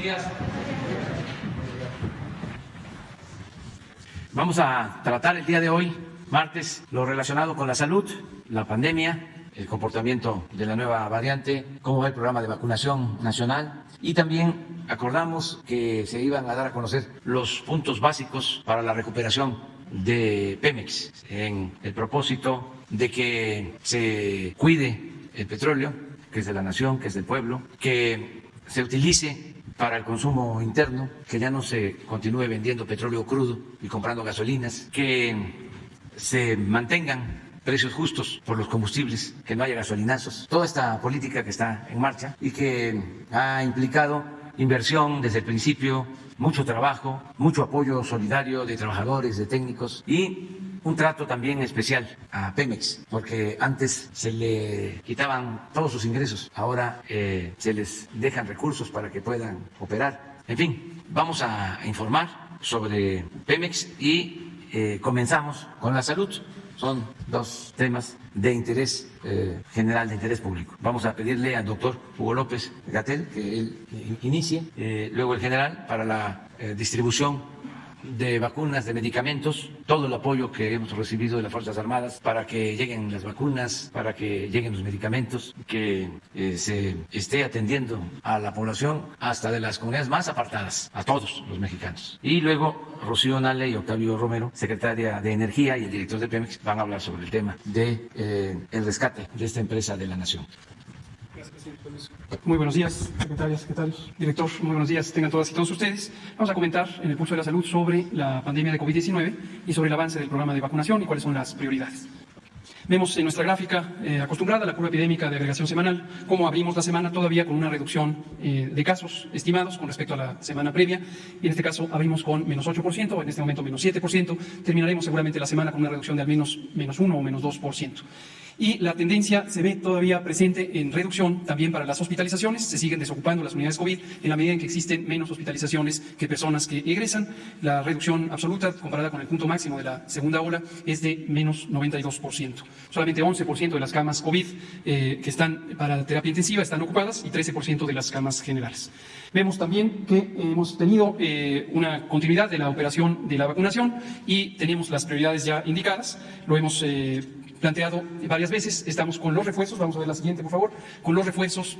días. Vamos a tratar el día de hoy, martes, lo relacionado con la salud, la pandemia, el comportamiento de la nueva variante, cómo va el programa de vacunación nacional y también acordamos que se iban a dar a conocer los puntos básicos para la recuperación de Pemex en el propósito de que se cuide el petróleo, que es de la nación, que es del pueblo, que se utilice para el consumo interno, que ya no se continúe vendiendo petróleo crudo y comprando gasolinas, que se mantengan precios justos por los combustibles, que no haya gasolinazos. Toda esta política que está en marcha y que ha implicado inversión desde el principio, mucho trabajo, mucho apoyo solidario de trabajadores, de técnicos y un trato también especial a Pemex, porque antes se le quitaban todos sus ingresos, ahora se les dejan recursos para que puedan operar. En fin, vamos a informar sobre Pemex y comenzamos con la salud. Son dos temas de interés general, de interés público. Vamos a pedirle al doctor Hugo López-Gatell que él inicie, luego el general para la distribución de vacunas, de medicamentos, todo el apoyo que hemos recibido de las Fuerzas Armadas para que lleguen las vacunas, para que lleguen los medicamentos, que se esté atendiendo a la población hasta de las comunidades más apartadas, a todos los mexicanos. Y luego Rocío Nale y Octavio Romero, secretaria de Energía y el director de Pemex, van a hablar sobre el tema de el rescate de esta empresa de la nación. Muy buenos días, secretarias, secretarios, director, muy buenos días, tengan todas y todos ustedes. Vamos a comentar en el Pulso de la Salud sobre la pandemia de COVID-19 y sobre el avance del programa de vacunación y cuáles son las prioridades. Vemos en nuestra gráfica acostumbrada a la curva epidémica de agregación semanal cómo abrimos la semana todavía con una reducción de casos estimados con respecto a la semana previa. Y en este caso abrimos con menos 8%, en este momento menos 7%. Terminaremos seguramente la semana con una reducción de al menos menos 1 o menos 2%. Y la tendencia se ve todavía presente en reducción también para las hospitalizaciones. Se siguen desocupando las unidades COVID en la medida en que existen menos hospitalizaciones que personas que egresan. La reducción absoluta comparada con el punto máximo de la segunda ola es de menos 92%. Solamente 11% de las camas COVID que están para terapia intensiva están ocupadas y 13% de las camas generales. Vemos también que hemos tenido una continuidad de la operación de la vacunación y tenemos las prioridades ya indicadas. Lo hemos planteado varias veces. Estamos con los refuerzos, vamos a ver la siguiente por favor, con los refuerzos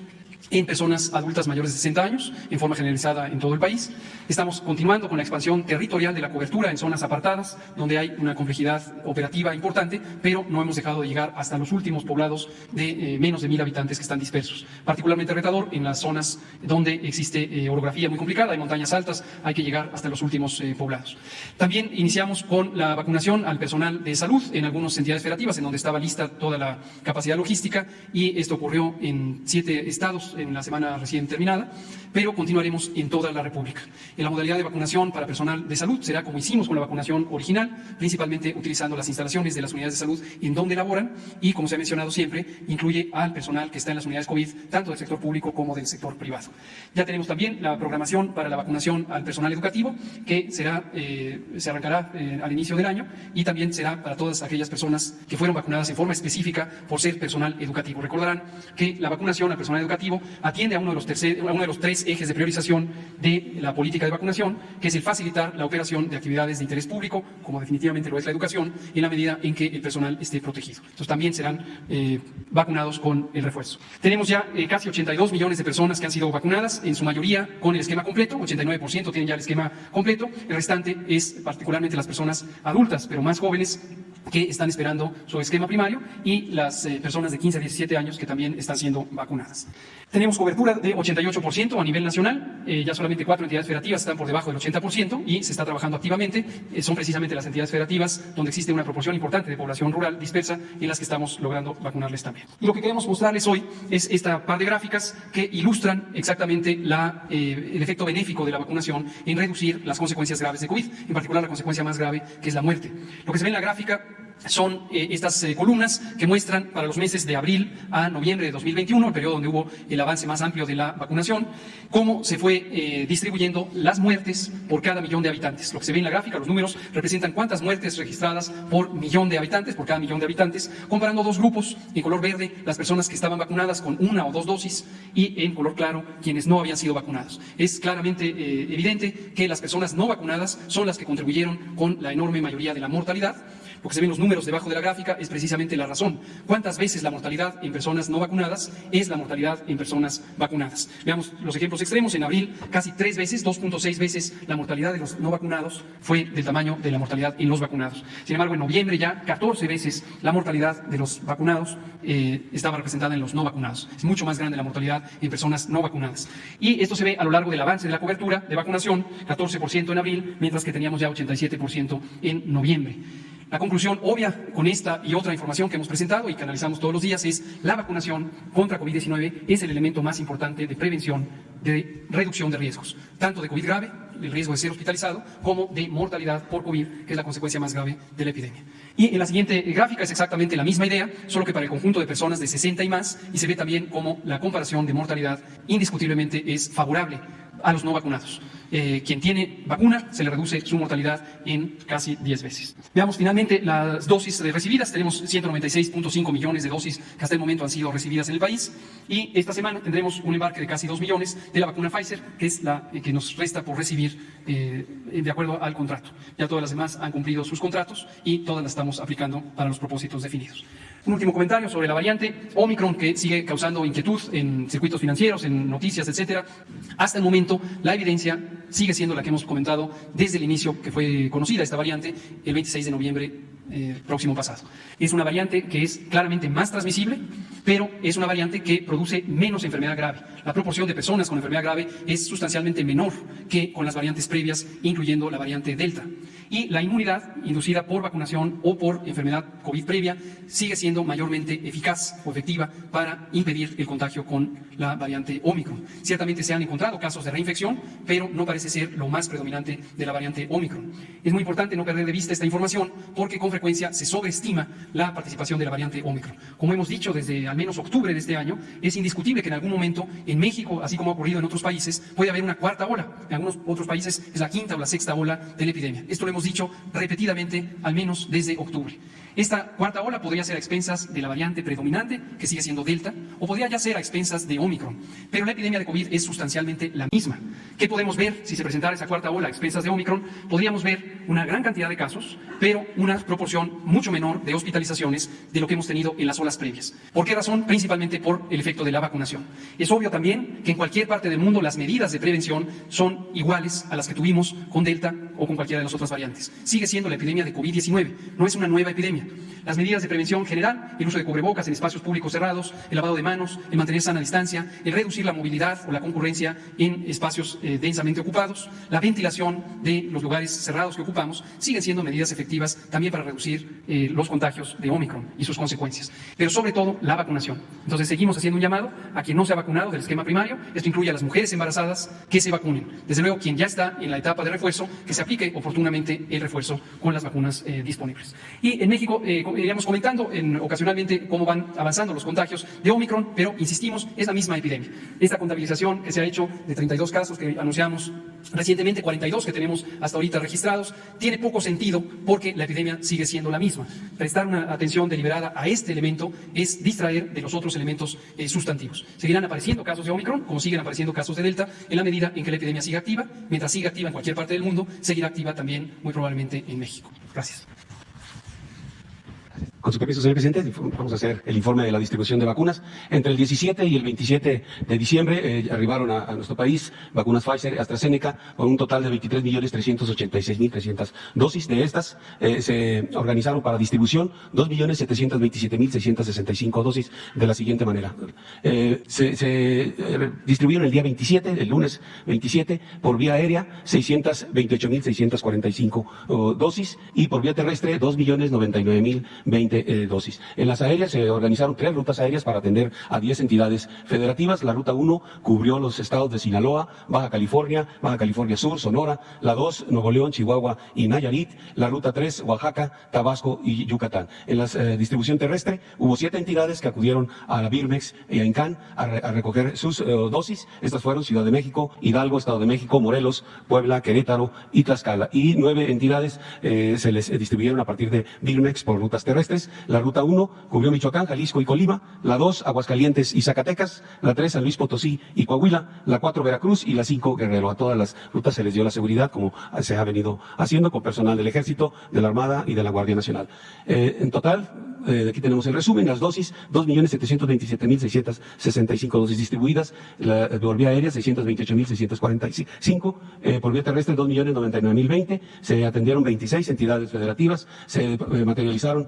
en personas adultas mayores de 60 años, en forma generalizada en todo el país. Estamos continuando con la expansión territorial de la cobertura en zonas apartadas, donde hay una complejidad operativa importante, pero no hemos dejado de llegar hasta los últimos poblados de menos de 1,000 habitantes que están dispersos. Particularmente retador en las zonas donde existe orografía muy complicada, hay montañas altas, hay que llegar hasta los últimos poblados. También iniciamos con la vacunación al personal de salud en algunas entidades federativas, en donde estaba lista toda la capacidad logística, y esto ocurrió en 7 estados en la semana recién terminada, pero continuaremos en toda la República. En la modalidad de vacunación para personal de salud será como hicimos con la vacunación original, principalmente utilizando las instalaciones de las unidades de salud en donde laboran y, como se ha mencionado siempre, incluye al personal que está en las unidades COVID, tanto del sector público como del sector privado. Ya tenemos también la programación para la vacunación al personal educativo, que se arrancará al inicio del año y también será para todas aquellas personas que fueron vacunadas en forma específica por ser personal educativo. Recordarán que la vacunación al personal educativo atiende a uno de los 3 ejes de priorización de la política de vacunación, que es el facilitar la operación de actividades de interés público, como definitivamente lo es la educación, en la medida en que el personal esté protegido. Entonces también serán vacunados con el refuerzo. Tenemos ya casi 82 millones de personas que han sido vacunadas, en su mayoría con el esquema completo, 89% tienen ya el esquema completo, el restante es particularmente las personas adultas, pero más jóvenes, que están esperando su esquema primario, y las personas de 15 a 17 años que también están siendo vacunadas. Tenemos cobertura de 88% a nivel nacional, ya solamente 4 entidades federativas están por debajo del 80% y se está trabajando activamente. Son precisamente las entidades federativas donde existe una proporción importante de población rural dispersa en las que estamos logrando vacunarles también. Y lo que queremos mostrarles hoy es esta par de gráficas que ilustran exactamente el efecto benéfico de la vacunación en reducir las consecuencias graves de COVID, en particular la consecuencia más grave, que es la muerte. Lo que se ve en la gráfica son estas columnas que muestran para los meses de abril a noviembre de 2021, el periodo donde hubo el avance más amplio de la vacunación, cómo se fue distribuyendo las muertes por cada millón de habitantes. Lo que se ve en la gráfica, los números representan cuántas muertes registradas por millón de habitantes, por cada millón de habitantes, comparando dos grupos, en color verde las personas que estaban vacunadas con 1 o 2 dosis y en color claro quienes no habían sido vacunados. Es claramente evidente que las personas no vacunadas son las que contribuyeron con la enorme mayoría de la mortalidad. Lo que se ven los números debajo de la gráfica es precisamente la razón. ¿Cuántas veces la mortalidad en personas no vacunadas es la mortalidad en personas vacunadas? Veamos los ejemplos extremos. En abril, casi 3 veces, 2.6 veces la mortalidad de los no vacunados fue del tamaño de la mortalidad en los vacunados. Sin embargo, en noviembre ya 14 veces la mortalidad de los vacunados estaba representada en los no vacunados. Es mucho más grande la mortalidad en personas no vacunadas. Y esto se ve a lo largo del avance de la cobertura de vacunación, 14% en abril, mientras que teníamos ya 87% en noviembre. La conclusión obvia con esta y otra información que hemos presentado y que analizamos todos los días es la vacunación contra COVID-19 es el elemento más importante de prevención, de reducción de riesgos, tanto de COVID grave, el riesgo de ser hospitalizado, como de mortalidad por COVID, que es la consecuencia más grave de la epidemia. Y en la siguiente gráfica es exactamente la misma idea, solo que para el conjunto de personas de 60 y más, y se ve también cómo la comparación de mortalidad indiscutiblemente es favorable a los no vacunados. Quien tiene vacuna se le reduce su mortalidad en casi 10 veces. Veamos finalmente las dosis recibidas. Tenemos 196.5 millones de dosis que hasta el momento han sido recibidas en el país y esta semana tendremos un embarque de casi 2 millones de la vacuna Pfizer, que es la que nos resta por recibir de acuerdo al contrato. Ya todas las demás han cumplido sus contratos y todas las estamos aplicando para los propósitos definidos. Un último comentario sobre la variante Omicron, que sigue causando inquietud en circuitos financieros, en noticias, etcétera. Hasta el momento, la evidencia sigue siendo la que hemos comentado desde el inicio que fue conocida esta variante, el 26 de noviembre próximo pasado. Es una variante que es claramente más transmisible, pero es una variante que produce menos enfermedad grave. La proporción de personas con enfermedad grave es sustancialmente menor que con las variantes previas, incluyendo la variante Delta. Y la inmunidad inducida por vacunación o por enfermedad COVID previa sigue siendo mayormente eficaz o efectiva para impedir el contagio con la variante Omicron. Ciertamente se han encontrado casos de reinfección, pero no parece ser lo más predominante de la variante Omicron. Es muy importante no perder de vista esta información porque con frecuencia se sobreestima la participación de la variante Omicron. Como hemos dicho desde al menos octubre de este año, es indiscutible que en algún momento en México, así como ha ocurrido en otros países, puede haber una cuarta ola. En algunos otros países es la quinta o la sexta ola de la epidemia. Esto lo hemos dicho repetidamente, al menos desde octubre. Esta cuarta ola podría ser a expensas de la variante predominante, que sigue siendo Delta, o podría ya ser a expensas de Omicron. Pero la epidemia de COVID es sustancialmente la misma. ¿Qué podemos ver si se presentara esa cuarta ola a expensas de Omicron? Podríamos ver una gran cantidad de casos, pero una proporción mucho menor de hospitalizaciones de lo que hemos tenido en las olas previas. ¿Por qué razón? Principalmente por el efecto de la vacunación. Es obvio también que en cualquier parte del mundo las medidas de prevención son iguales a las que tuvimos con Delta o con cualquiera de las otras variantes. Sigue siendo la epidemia de COVID-19, no es una nueva epidemia. Las medidas de prevención general, el uso de cubrebocas en espacios públicos cerrados, el lavado de manos, el mantener sana distancia, el reducir la movilidad o la concurrencia en espacios densamente ocupados, la ventilación de los lugares cerrados que ocupamos, siguen siendo medidas efectivas también para reducir los contagios de Omicron y sus consecuencias. Pero sobre todo la vacunación. Entonces seguimos haciendo un llamado a quien no se ha vacunado del esquema primario. Esto incluye a las mujeres embarazadas que se vacunen. Desde luego, quien ya está en la etapa de refuerzo, que se aplique oportunamente el refuerzo con las vacunas disponibles. Y en México iríamos comentando ocasionalmente cómo van avanzando los contagios de Omicron, pero insistimos, es la misma epidemia. Esta contabilización que se ha hecho de 32 casos que anunciamos recientemente, 42 que tenemos hasta ahorita registrados, tiene poco sentido porque la epidemia sigue siendo la misma. Prestar una atención deliberada a este elemento es distraer de los otros elementos sustantivos. Seguirán apareciendo casos de Omicron, como siguen apareciendo casos de Delta, en la medida en que la epidemia siga activa. Mientras siga activa en cualquier parte del mundo, seguirá activa también, muy probablemente, en México. Gracias. Con su permiso, señor presidente, vamos a hacer el informe de la distribución de vacunas. Entre el 17 y el 27 de diciembre arribaron a nuestro país vacunas Pfizer y AstraZeneca con un total de 23.386.300 dosis. De estas se organizaron para distribución 2.727.665 dosis de la siguiente manera. Se distribuyeron el día 27, el lunes 27, por vía aérea 628.645 dosis y por vía terrestre 2.099.020 20 dosis. En las aéreas se organizaron 3 rutas aéreas para atender a 10 entidades federativas. La ruta 1 cubrió los estados de Sinaloa, Baja California Sur, Sonora. La 2, Nuevo León, Chihuahua y Nayarit. La ruta 3, Oaxaca, Tabasco y Yucatán. En la distribución terrestre hubo 7 entidades que acudieron a la Birmex y a INCAN a recoger sus dosis. Estas fueron Ciudad de México, Hidalgo, Estado de México, Morelos, Puebla, Querétaro y Tlaxcala. Y 9 entidades se les distribuyeron a partir de Birmex por rutas terrestres. La ruta 1 cubrió Michoacán, Jalisco y Colima. La 2, Aguascalientes y Zacatecas. La 3, San Luis Potosí y Coahuila. La 4, Veracruz y la 5, Guerrero. A todas las rutas se les dio la seguridad, como se ha venido haciendo con personal del Ejército, de la Armada y de la Guardia Nacional. En total, aquí tenemos el resumen, las dosis, 2.727.665 dosis distribuidas, por vía aérea 628.645, por vía terrestre 2.099.020, se atendieron 26 entidades federativas, se materializaron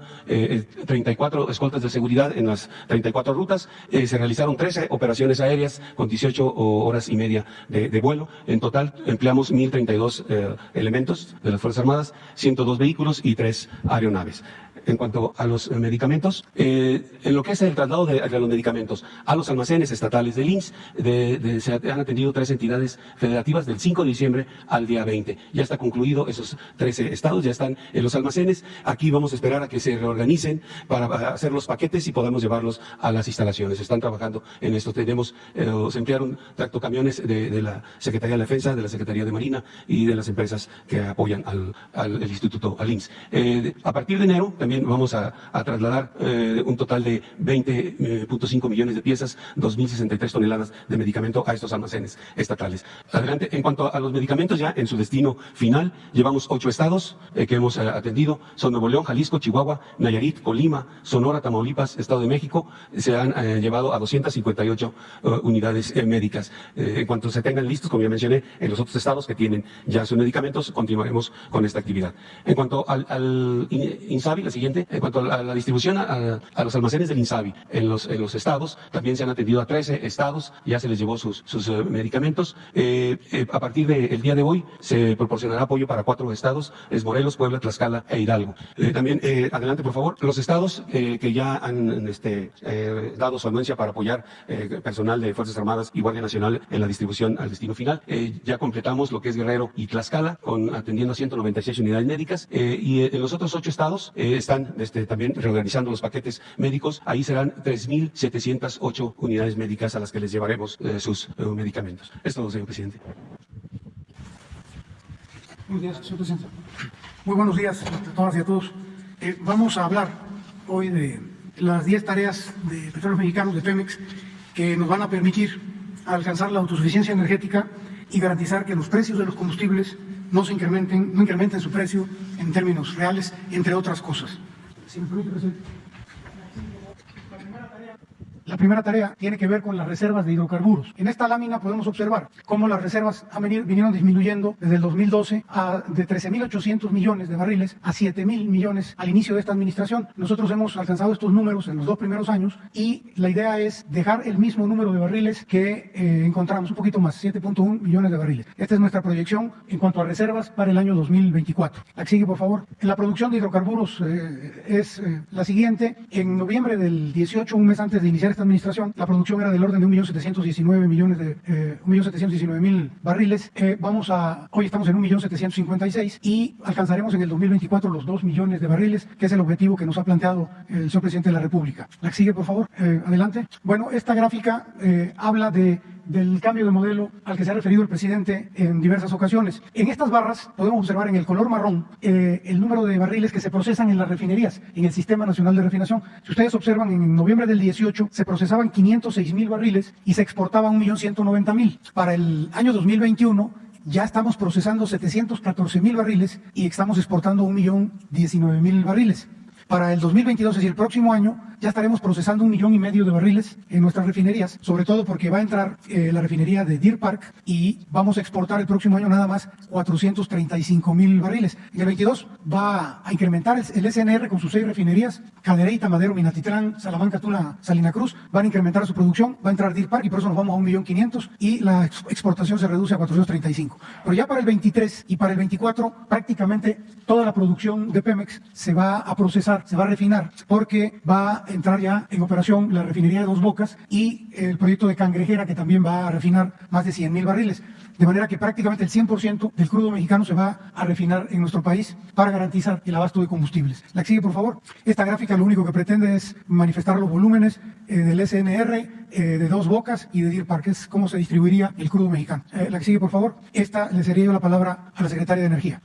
34 escoltas de seguridad en las 34 rutas, se realizaron 13 operaciones aéreas con 18 horas y media de vuelo. En total empleamos 1.032 elementos de las Fuerzas Armadas, 102 vehículos y 3 aeronaves. En cuanto a los medicamentos, en lo que es el traslado de los medicamentos a los almacenes estatales del IMSS, se han atendido 3 entidades federativas del 5 de diciembre al día 20. Ya está concluido esos 13 estados, ya están en los almacenes. Aquí vamos a esperar a que se reorganicen para hacer los paquetes y podamos llevarlos a las instalaciones. Están trabajando en esto. Se emplearon tractocamiones de la Secretaría de la Defensa, de la Secretaría de Marina y de las empresas que apoyan al Instituto, al IMSS. A partir de enero también vamos a trasladar un total de 20.5 millones de piezas, 2.063 toneladas de medicamento a estos almacenes estatales. Adelante, en cuanto a los medicamentos ya en su destino final, llevamos 8 estados que hemos atendido, son Nuevo León, Jalisco, Chihuahua, Nayarit, Colima, Sonora, Tamaulipas, Estado de México. Se han llevado a 258 unidades médicas. En cuanto se tengan listos, como ya mencioné, en los otros estados que tienen ya sus medicamentos, continuaremos con esta actividad. En cuanto al INSABI, la siguiente, en cuanto a la distribución a los almacenes del INSABI en los estados, también se han atendido a 13 estados, ya se les llevó sus medicamentos. A partir del día de hoy se proporcionará apoyo para 4 estados, es Morelos, Puebla, Tlaxcala e Hidalgo. También, adelante por favor, los estados que ya han dado su anuencia para apoyar personal de Fuerzas Armadas y Guardia Nacional en la distribución al destino final. Ya completamos lo que es Guerrero y Tlaxcala, atendiendo a 196 unidades médicas, y en los otros 8 estados están también reorganizando los paquetes médicos. Ahí serán 3.708 unidades médicas a las que les llevaremos sus medicamentos. Es todo, señor presidente. Buenos días, señor presidente. Muy buenos días a todas y a todos. Vamos a hablar hoy de las 10 tareas de Petróleos Mexicanos, de Pemex, que nos van a permitir alcanzar la autosuficiencia energética y garantizar que los precios de los combustibles no incrementen su precio en términos reales, entre otras cosas. Si me permite, presidente. La primera tarea tiene que ver con las reservas de hidrocarburos. En esta lámina podemos observar cómo las reservas vinieron disminuyendo desde el 2012 de 13.800 millones de barriles a 7.000 millones al inicio de esta administración. Nosotros hemos alcanzado estos números en los 2 primeros años y la idea es dejar el mismo número de barriles que encontramos, un poquito más, 7.1 millones de barriles. Esta es nuestra proyección en cuanto a reservas para el año 2024. La que sigue, por favor. La producción de hidrocarburos es la siguiente. En noviembre del 18, un mes antes de iniciar esta administración, la producción era del orden de 1.719.000 barriles. Hoy estamos en 1.756.000 y alcanzaremos en el 2024 los 2 millones de barriles, que es el objetivo que nos ha planteado el señor presidente de la República. La que sigue, por favor. Adelante. Bueno, esta gráfica habla del cambio de modelo al que se ha referido el presidente en diversas ocasiones. En estas barras podemos observar en el color marrón el número de barriles que se procesan en las refinerías, en el Sistema Nacional de Refinación. Si ustedes observan, en noviembre del 18 se procesaban 506.000 barriles y se exportaban 1.190.000. Para el año 2021 ya estamos procesando 714.000 barriles y estamos exportando 1.019.000 barriles. Para el 2022, es decir, el próximo año, ya estaremos procesando 1,5 millones de barriles en nuestras refinerías, sobre todo porque va a entrar la refinería de Deer Park y vamos a exportar el próximo año nada más 435,000 barriles. En el 22 va a incrementar el SNR con sus 6 refinerías, Cadereyta, Madero, Minatitlán, Salamanca, Tula, Salina Cruz, van a incrementar su producción, va a entrar Deer Park y por eso nos vamos a 1,500,000 y la exportación se reduce a 435. Pero ya para el 23 y para el 24 prácticamente toda la producción de Pemex se va a procesar, se va a refinar, porque va a entrar ya en operación la refinería de Dos Bocas y el proyecto de Cangrejera, que también va a refinar más de 100,000 barriles. De manera que prácticamente el 100% del crudo mexicano se va a refinar en nuestro país para garantizar el abasto de combustibles. La que sigue, por favor. Esta gráfica lo único que pretende es manifestar los volúmenes del SNR, de Dos Bocas y de Deer Park, es cómo se distribuiría el crudo mexicano. La que sigue, por favor. Esta le sería yo la palabra a la secretaria de Energía.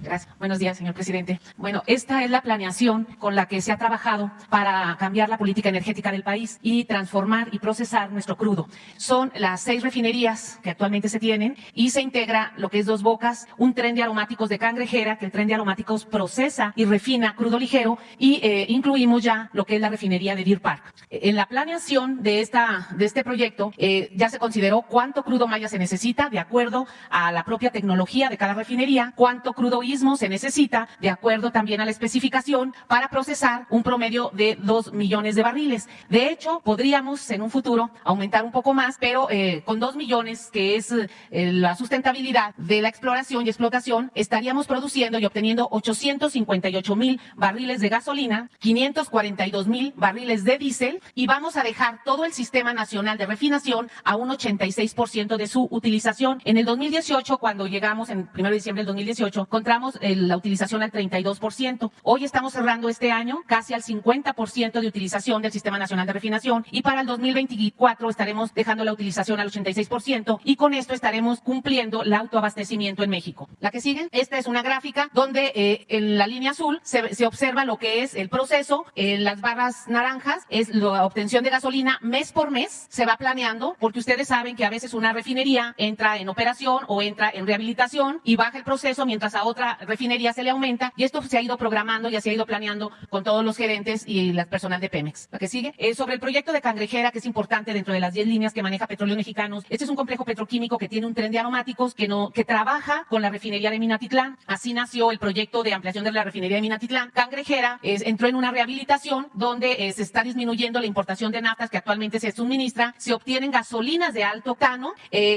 Gracias. Buenos días, señor presidente. Bueno, esta es la planeación con la que se ha trabajado para cambiar la política energética del país y transformar y procesar nuestro crudo. Son las 6 refinerías que actualmente se tienen y se integra lo que es Dos Bocas, un tren de aromáticos de Cangrejera, que el tren de aromáticos procesa y refina crudo ligero, y incluimos ya lo que es la refinería de Deer Park. En la planeación de este proyecto ya se consideró cuánto crudo maya se necesita de acuerdo a la propia tecnología de cada refinería, cuánto crudo se necesita de acuerdo también a la especificación para procesar un promedio de 2 millones de barriles. De hecho, podríamos en un futuro aumentar un poco más, pero con 2 millones, que es la sustentabilidad de la exploración y explotación, estaríamos produciendo y obteniendo 858,000 barriles de gasolina, 542,000 barriles de diésel, y vamos a dejar todo el sistema nacional de refinación a un 86% de su utilización. En el 2018, cuando llegamos en 1 de diciembre del 2018, encontramos la utilización al 32%. Hoy estamos cerrando este año casi al 50% de utilización del Sistema Nacional de Refinación, y para el 2024 estaremos dejando la utilización al 86%, y con esto estaremos cumpliendo el autoabastecimiento en México. La que sigue, esta es una gráfica donde en la línea azul se observa lo que es el proceso, en las barras naranjas es la obtención de gasolina mes por mes, se va planeando, porque ustedes saben que a veces una refinería entra en operación o entra en rehabilitación y baja el proceso mientras a otra refinería se le aumenta, y esto se ha ido programando, ya se ha ido planeando con todos los gerentes y las personas de Pemex. La que sigue es sobre el proyecto de Cangrejera, que es importante dentro de las 10 líneas que maneja Petróleos Mexicanos. Este es un complejo petroquímico que tiene un tren de aromáticos que trabaja con la refinería de Minatitlán. Así nació el proyecto de ampliación de la refinería de Minatitlán. Cangrejera entró en una rehabilitación donde se está disminuyendo la importación de naftas que actualmente se suministra, se obtienen gasolinas de alto octano,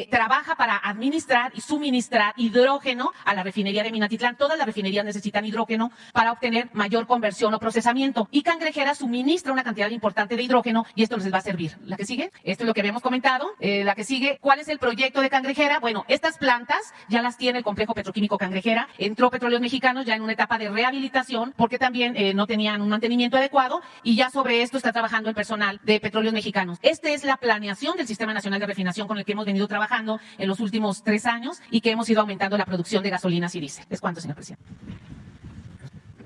trabaja para administrar y suministrar hidrógeno a la refinería de Minatitlán. Todas las refinerías necesitan hidrógeno para obtener mayor conversión o procesamiento, y Cangrejera suministra una cantidad importante de hidrógeno y esto les va a servir. La que sigue, esto es lo que habíamos comentado. La que sigue, ¿cuál es el proyecto de Cangrejera? Bueno, estas plantas ya las tiene el complejo petroquímico Cangrejera. Entró Petróleos Mexicanos ya en una etapa de rehabilitación porque también no tenían un mantenimiento adecuado, y ya sobre esto está trabajando el personal de Petróleos Mexicanos. Esta es la planeación del Sistema Nacional de Refinación con el que hemos venido trabajando en los últimos 3 años y que hemos ido aumentando la producción de gasolinas y diésel. ¿Es cuánto, señor presidente?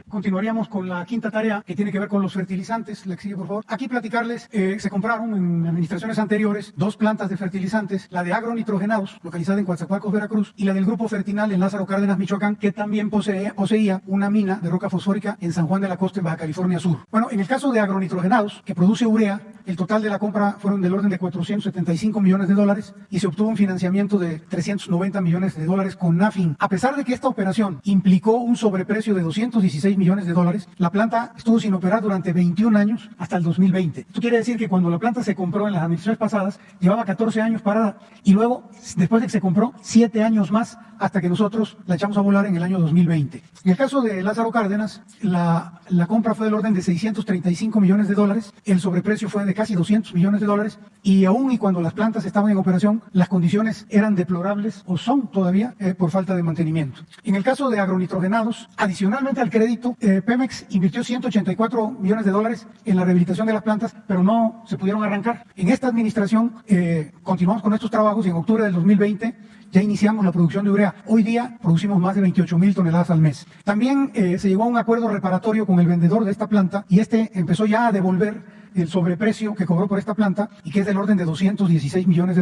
Continuaríamos con la quinta tarea, que tiene que ver con los fertilizantes. La que sigue, por favor. Aquí platicarles, se compraron en administraciones anteriores 2 plantas de fertilizantes, la de agronitrogenados, localizada en Coatzacoalcos, Veracruz, y la del Grupo Fertinal en Lázaro Cárdenas, Michoacán, que también poseía una mina de roca fosfórica en San Juan de la Costa, en Baja California Sur. Bueno, en el caso de agronitrogenados, que produce urea, el total de la compra fueron del orden de $475 millones y se obtuvo un financiamiento de $390 millones con Nafin. A pesar de que esta operación implicó un sobreprecio de $216 millones, la planta estuvo sin operar durante 21 años hasta el 2020. Esto quiere decir que cuando la planta se compró en las administraciones pasadas, llevaba 14 años parada, y luego, después de que se compró, 7 años más hasta que nosotros la echamos a volar en el año 2020. En el caso de Lázaro Cárdenas, la compra fue del orden de $635 millones, el sobreprecio fue de casi $200 millones, y aún y cuando las plantas estaban en operación, las condiciones eran deplorables, o son todavía, por falta de mantenimiento. En el caso de agronitrogenados, adicionalmente al crédito, Pemex invirtió $184 millones en la rehabilitación de las plantas, pero no se pudieron arrancar. En esta administración continuamos con estos trabajos y en octubre del 2020 ya iniciamos la producción de urea. Hoy día producimos más de 28,000 toneladas al mes. También se llegó a un acuerdo reparatorio con el vendedor de esta planta y este empezó ya a devolver el sobreprecio que cobró por esta planta y que es del orden de $216 millones,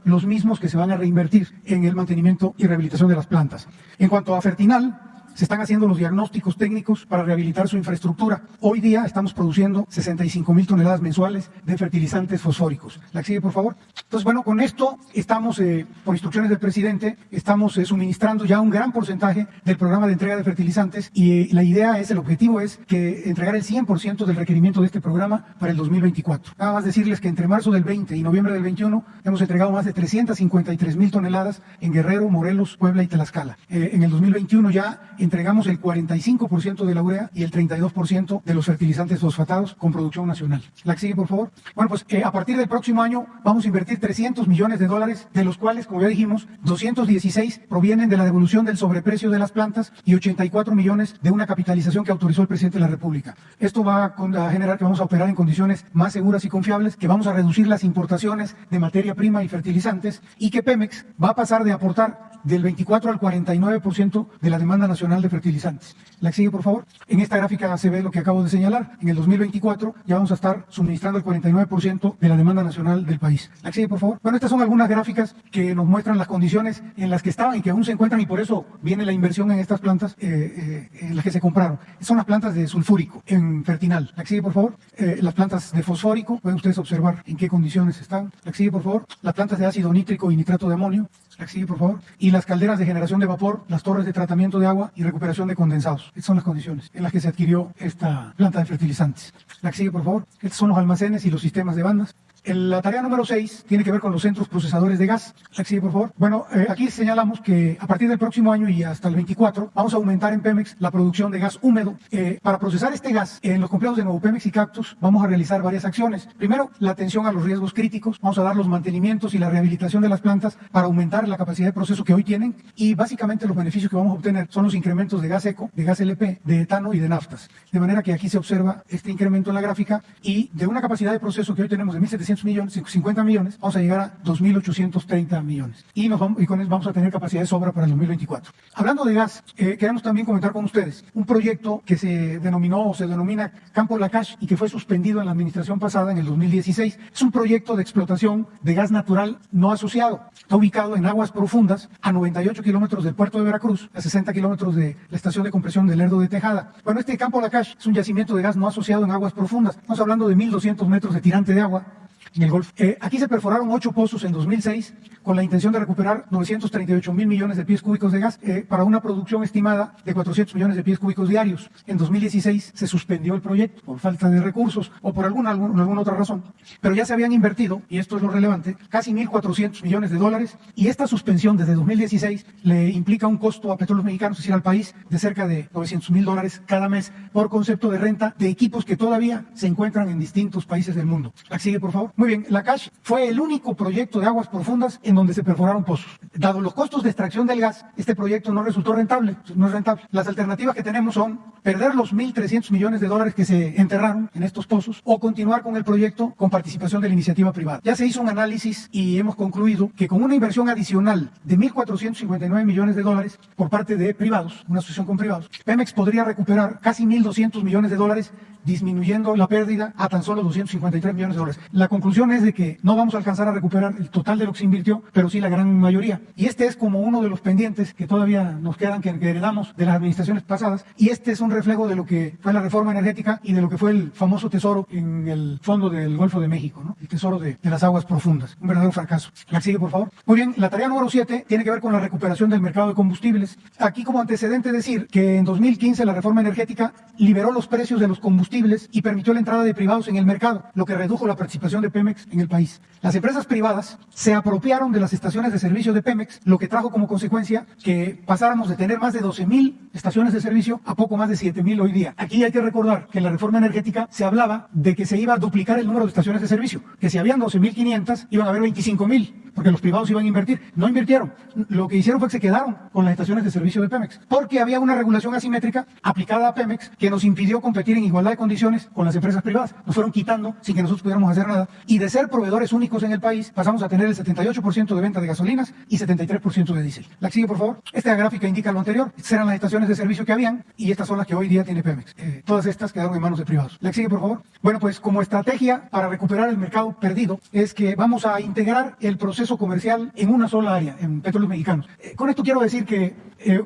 los mismos que se van a reinvertir en el mantenimiento y rehabilitación de las plantas. En cuanto a Fertinal, se están haciendo los diagnósticos técnicos para rehabilitar su infraestructura. Hoy día estamos produciendo 65,000 toneladas mensuales de fertilizantes fosfóricos. La que sigue, por favor. Entonces, bueno, con esto estamos, por instrucciones del presidente, estamos suministrando ya un gran porcentaje del programa de entrega de fertilizantes y la idea es, el objetivo es que entregar el 100% del requerimiento de este programa para el 2024. Nada más decirles que entre marzo del 20 y noviembre del 21 hemos entregado más de 353,000 toneladas en Guerrero, Morelos, Puebla y Tlaxcala. En el 2021 ya entregamos el 45% de la urea y el 32% de los fertilizantes fosfatados con producción nacional. La que sigue, por favor. Bueno, pues a partir del próximo año vamos a invertir $300 millones, de los cuales, como ya dijimos, 216 provienen de la devolución del sobreprecio de las plantas y 84 millones de una capitalización que autorizó el presidente de la República. Esto va a generar que vamos a operar en condiciones más seguras y confiables, que vamos a reducir las importaciones de materia prima y fertilizantes y que Pemex va a pasar de aportar del 24 al 49% de la demanda nacional de fertilizantes. La que sigue, por favor. En esta gráfica se ve lo que acabo de señalar. En el 2024 ya vamos a estar suministrando el 49% de la demanda nacional del país. La que sigue, por favor. Bueno, estas son algunas gráficas que nos muestran las condiciones en las que estaban y que aún se encuentran, y por eso viene la inversión en estas plantas en las que se compraron. Son las plantas de sulfúrico en Fertinal. La que sigue, por favor. Las plantas de fosfórico, pueden ustedes observar en qué condiciones están. La que sigue, por favor. Las plantas de ácido nítrico y nitrato de amonio. La que sigue, por favor. Y las calderas de generación de vapor, las torres de tratamiento de agua y recuperación de condensados. Estas son las condiciones en las que se adquirió esta planta de fertilizantes. La que sigue, por favor. Estos son los almacenes y los sistemas de bandas. La tarea número 6 tiene que ver con los centros procesadores de gas. La que sigue, por favor. Bueno, aquí señalamos que a partir del próximo año y hasta el 24 vamos a aumentar en Pemex la producción de gas húmedo. Para procesar este gas en los complejos de Nuevo Pemex y Cactus vamos a realizar varias acciones. Primero, la atención a los riesgos críticos. Vamos a dar los mantenimientos y la rehabilitación de las plantas para aumentar la capacidad de proceso que hoy tienen, y básicamente los beneficios que vamos a obtener son los incrementos de gas seco, de gas LP, de etano y de naftas. De manera que aquí se observa este incremento en la gráfica, y de una capacidad de proceso que hoy tenemos de 1.700 millones, 50 millones, vamos a llegar a 2.830 millones. Y con eso vamos a tener capacidad de sobra para el 2024. Hablando de gas, queremos también comentar con ustedes un proyecto que se denomina Campo Lakach y que fue suspendido en la administración pasada en el 2016. Es un proyecto de explotación de gas natural no asociado. Está ubicado en aguas profundas, a 98 kilómetros del puerto de Veracruz, a 60 kilómetros de la estación de compresión del Lerdo de Tejada. Bueno, este Campo Lakach es un yacimiento de gas no asociado en aguas profundas. Estamos hablando de 1.200 metros de tirante de agua en el Golfo. Aquí se perforaron 8 pozos en 2006 con la intención de recuperar 938,000 millones de pies cúbicos de gas para una producción estimada de 400 millones de pies cúbicos diarios. En 2016 se suspendió el proyecto por falta de recursos o por alguna otra razón, pero ya se habían invertido, y esto es lo relevante, casi 1.400 millones de dólares, y esta suspensión desde 2016 le implica un costo a Petróleos Mexicanos, es decir, al país, de cerca de $900,000 cada mes por concepto de renta de equipos que todavía se encuentran en distintos países del mundo. La que sigue, por favor. Muy bien, Lakach fue el único proyecto de aguas profundas en donde se perforaron pozos. Dado los costos de extracción del gas, este proyecto no resultó rentable, no es rentable. Las alternativas que tenemos son perder los 1.300 millones de dólares que se enterraron en estos pozos o continuar con el proyecto con participación de la iniciativa privada. Ya se hizo un análisis y hemos concluido que con una inversión adicional de 1.459 millones de dólares por parte de privados, una asociación con privados, Pemex podría recuperar casi 1.200 millones de dólares, disminuyendo la pérdida a tan solo 253 millones de dólares. La conclusión es de que no vamos a alcanzar a recuperar el total de lo que se invirtió, pero sí la gran mayoría. Y este es como uno de los pendientes que todavía nos quedan, que heredamos de las administraciones pasadas, y este es un reflejo de lo que fue la reforma energética y de lo que fue el famoso tesoro en el fondo del Golfo de México, ¿no? El tesoro de las aguas profundas. Un verdadero fracaso. La sigue, por favor. Muy bien, la tarea número 7 tiene que ver con la recuperación del mercado de combustibles. Aquí, como antecedente, decir que en 2015 la reforma energética liberó los precios de los combustibles y permitió la entrada de privados en el mercado, lo que redujo la participación de Pemex en el país. Las empresas privadas se apropiaron de las estaciones de servicio de Pemex, lo que trajo como consecuencia que pasáramos de tener más de 12,000 estaciones de servicio a poco más de 7,000 hoy día. Aquí hay que recordar que en la reforma energética se hablaba de que se iba a duplicar el número de estaciones de servicio, que si habían 12,500 iban a haber 25,000, porque los privados iban a invertir. No invirtieron. Lo que hicieron fue que se quedaron con las estaciones de servicio de Pemex, porque había una regulación asimétrica aplicada a Pemex que nos impidió competir en igualdad de condiciones con las empresas privadas. Nos fueron quitando sin que nosotros pudiéramos hacer nada, y de ser proveedores únicos en el país pasamos a tener el 78% de venta de gasolinas y 73% de diésel. La que sigue, por favor. Esta gráfica indica lo anterior. Estas eran las estaciones de servicio que habían y estas son las que hoy día tiene Pemex. Todas estas quedaron en manos de privados. La que sigue, por favor. Bueno, pues como estrategia para recuperar el mercado perdido es que vamos a integrar el proceso comercial en una sola área, en Petróleos Mexicanos. Con esto quiero decir que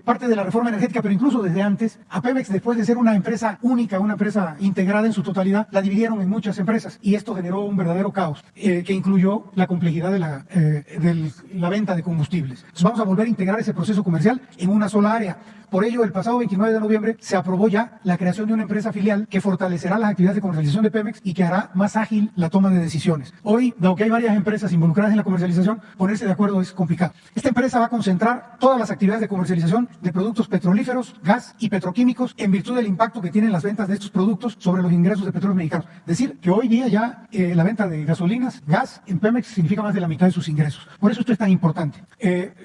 parte de la reforma energética, pero incluso desde antes, a Pemex, después de ser una empresa única, una empresa integrada en su totalidad, la dividieron en muchas empresas y esto generó un verdadero caos que incluyó la complejidad de la venta de combustibles. Entonces vamos a volver a integrar ese proceso comercial en una sola área. Por ello, el pasado 29 de noviembre se aprobó ya la creación de una empresa filial que fortalecerá las actividades de comercialización de Pemex y que hará más ágil la toma de decisiones. Hoy, dado que hay varias empresas involucradas en la comercialización, ponerse de acuerdo es complicado. Esta empresa va a concentrar todas las actividades de comercialización de productos petrolíferos, gas y petroquímicos en virtud del impacto que tienen las ventas de estos productos sobre los ingresos de petróleos mexicanos. Es decir, que hoy día ya la venta de gasolinas, gas en Pemex significa más de la mitad de sus ingresos. Por eso esto es tan importante.